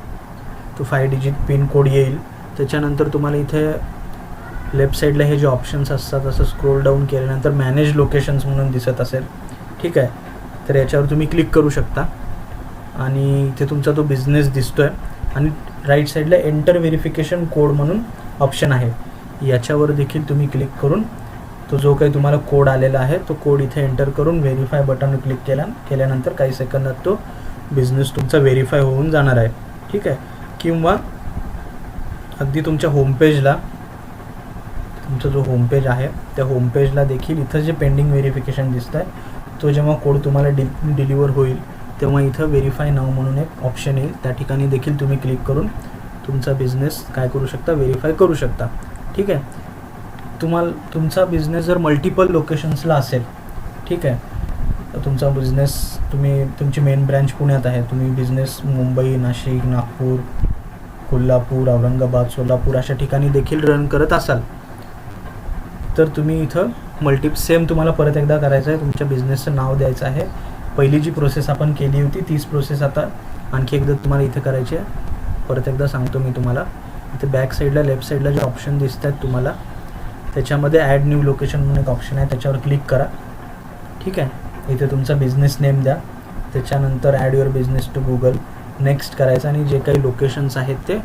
तो 5 डिजिट पिन कोड येईल, त्याच्यानंतर तुम्हाला इथे लेफ्ट साईडला हे जे ऑप्शन्स असतात असं स्क्रोल डाऊन केल्यानंतर मॅनेज लोकेशन्स म्हणून दिसत असेल. ठीक आहे. तर याच्यावर तुम्ही क्लिक करू शकता आणि इथे तुमचा तो बिझनेस दिसतो आहे आणि राईट साईडला एंटर व्हेरिफिकेशन कोड म्हणून ऑप्शन आहे, याच्यावर देखील तुम्ही क्लिक करून तो जो काही तुम्हाला कोड आलेला आहे तो कोड इथे एंटर करून व्हेरीफाय बटनवर क्लिक केल्यानंतर काही सेकंदात तो बिझनेस तुमचा व्हेरीफाय होऊन जाणार आहे. ठीक आहे. किंवा अगदी तुमच्या होमपेजला, तुमचा जो होमपेज आहे त्या होमपेजला देखील इथं जे पेंडिंग व्हेरिफिकेशन दिसतं आहे तो जेव्हा कोड तुम्हाला डिलिव्हर होईल तेव्हा इथं व्हेरीफाय नाव म्हणून एक ऑप्शन येईल, त्या ठिकाणी देखील तुम्ही क्लिक करून तुमचा बिझनेस काय करू शकता, व्हेरीफाय करू शकता. ठीक आहे. तुमचा बिझनेस जर मल्टिपल लोकेशन्सला असेल, ठीक आहे, तुमचा बिझनेस तुमची मेन ब्रँच पुण्यात आहे, तुम्ही बिझनेस मुंबई, नाशिक, नागपूर, कोल्हापूर, औरंगाबाद, सोलापूर अशा ठिकाणी देखील रन करत असाल तर तुम्ही इथं सेम तुम्हाला परत एकदा करायचं आहे, तुमच्या बिझनेसचं नाव द्यायचं आहे. पहिली जी प्रोसेस आपण केली होती तीच प्रोसेस आता आणखी एकदा तुम्हाला इथे करायची आहे. परत एकदा सांगतो मी तुम्हाला, इथे बॅक साईडला लेफ्ट साईडला जे ऑप्शन दिसत आहेत तुम्हाला त्याच्यामध्ये ॲड न्यू लोकेशन म्हणून एक ऑप्शन आहे, त्याच्यावर क्लिक करा. ठीक आहे. इथे तुमचा बिझनेस नेम द्या, त्याच्यानंतर add your business to Google, next करायचं आणि जे काही लोकेशन्स आहेत ते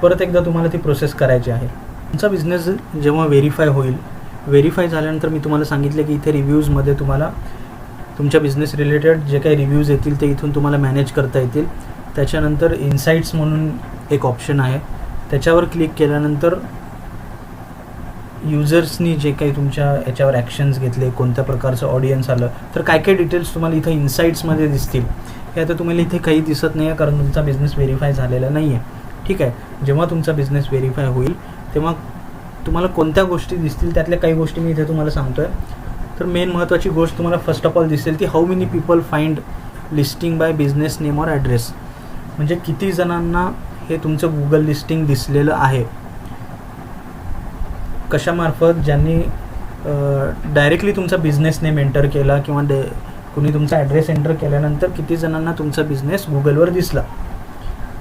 परत एकदा तुम्हाला ती प्रोसेस करायची आहे. तुमचा बिझनेस जेव्हा व्हेरीफाय झाल्यानंतर मी तुम्हाला सांगितलं की इथे रिव्ह्यूजमध्ये तुम्हाला तुमच्या बिझनेस रिलेटेड जे काही रिव्ह्यूज येतील ते इथून तुम्हाला मॅनेज करता येतील. त्याच्यानंतर इन्साईट्स म्हणून एक ऑप्शन आहे, त्याच्यावर क्लिक केल्यानंतर युजर्सनी जे काही तुमच्या याच्यावर ॲक्शन्स घेतले, कोणत्या प्रकारचं ऑडियन्स आलं, तर काय काय डिटेल्स तुम्हाला इथं इन्साईट्समध्ये दिसतील. हे आता तुम्हाला इथे काही दिसत नाही आहे कारण तुमचा बिझनेस व्हेरीफाय झालेला नाही आहे. ठीक आहे. जेव्हा तुमचा बिझनेस व्हेरीफाय होईल तेव्हा तुम्हाला कोणत्या गोष्टी दिसतील, त्यातल्या काही गोष्टी मी इथे तुम्हाला सांगतो आहे. तर मेन महत्त्वाची गोष्ट तुम्हाला फर्स्ट ऑफ ऑल दिसेल ती how many people find listing by business name or address, म्हणजे किती जणांना हे तुमचं गुगल लिस्टिंग दिसलेलं आहे, कशामार्फत, ज्यांनी डायरेक्टली तुमचा बिझनेस नेम एंटर केला किंवा कुणी तुमचा ॲड्रेस एंटर केल्यानंतर किती जणांना तुमचा बिझनेस गुगलवर दिसला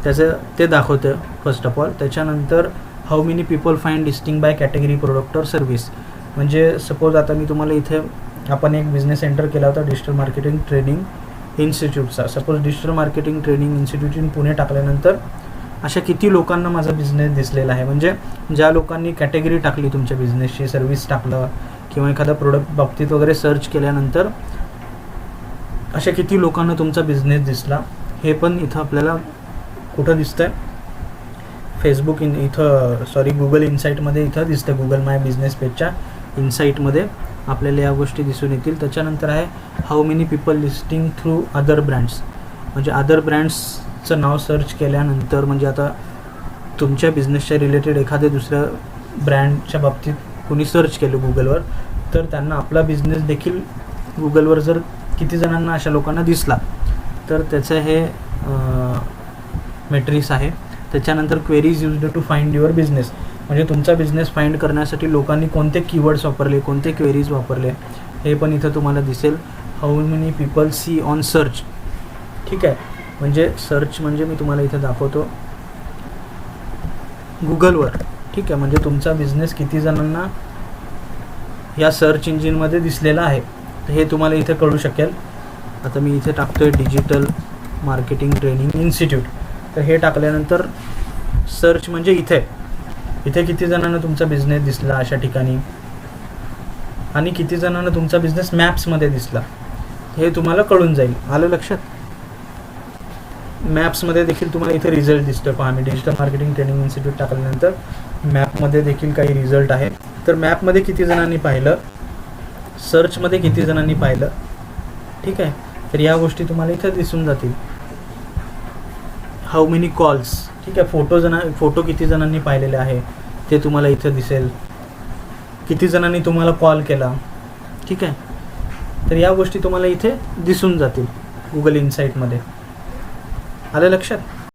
त्याचं ते दाखवतं फर्स्ट ऑफ ऑल. त्याच्यानंतर how many people find listing by category product or service, म्हणजे सपोज आता मी तुम्हाला इथे आपण एक बिझनेस एंटर केला होता डिजिटल मार्केटिंग ट्रेनिंग इन्स्टिट्यूटचा. Suppose digital marketing training institute in Pune टाकल्यानंतर अशा किती लोकांना माझा बिझनेस दिसलेला आहे. म्हणजे ज्या लोकांनी कॅटेगरी टाकली तुमच्या बिझनेसची, सर्व्हिस टाकलं किंवा एखादा प्रोडक्ट बाबतीत वगैरे सर्च केल्यानंतर अशा किती लोकांना तुमचा बिझनेस दिसला हे पण इथं आपल्याला कुठं दिसतं आहे, फेसबुक गुगल इनसाईटमध्ये इथं दिसतं. गुगल माय बिझनेस पेजच्या इनसाईटमध्ये आपल्याला या गोष्टी दिसून येतील. त्याच्यानंतर आहे how many people listing through other brands. म्हणजे अदर ब्रँड्सचं नाव सर्च केल्यानंतर, म्हणजे आता तुमच्या बिझनेसच्या रिलेटेड एखाद्या दुसऱ्या ब्रँडच्या बाबतीत कोणी सर्च केलं गुगलवर, तर त्यांना आपला बिझनेस देखील गुगलवर जर किती जणांना अशा लोकांना दिसला तर त्याचं हे मेट्रिक्स आहे. त्याच्यानंतर queries used to find your business. म्हणजे तुमचा बिझनेस फाइंड करण्यासाठी लोकांनी कोणते कीवर्ड्स वापरले, कोणते क्वेरीज वापरले हे पण इथं तुम्हाला दिसेल. How many people see on search. ठीक आहे, म्हणजे सर्च म्हणजे मी तुम्हाला इथं दाखवतो गुगलवर. ठीक आहे, म्हणजे तुमचा बिझनेस किती जणांना या सर्च इंजिनमध्ये दिसलेला आहे हे तुम्हाला इथे कळू शकेल. आता मी इथे टाकतोय डिजिटल मार्केटिंग ट्रेनिंग इन्स्टिट्यूट. तर हे टाकल्यानंतर सर्च म्हणजे इथे किती जणांना तुमचा बिझनेस दिसला अशा ठिकाणी, आणि किती जणांना तुमचा बिझनेस मॅप्समध्ये दिसला हे तुम्हाला कळून जाईल. आलं लक्षात? मॅप्समध्ये देखील तुम्हाला इथे रिझल्ट दिसतो. पहा, मी डिजिटल मार्केटिंग ट्रेनिंग इन्स्टिट्यूट टाकल्यानंतर मॅपमध्ये देखील काही रिझल्ट आहे. तर मॅपमध्ये किती जणांनी पाहिलं, सर्चमध्ये किती जणांनी पाहिलं. ठीक आहे, तर या गोष्टी तुम्हाला इथे दिसून जातील. How many calls. ठीक आहे, फोटो किती जणांनी पाहिलेले आहे ते तुम्हाला इथे दिसेल. किती जणांनी तुम्हाला कॉल केला. ठीक आहे, तर या गोष्टी तुम्हाला इथे दिसून जातील गुगल इनसाईटमध्ये. आलं लक्षात?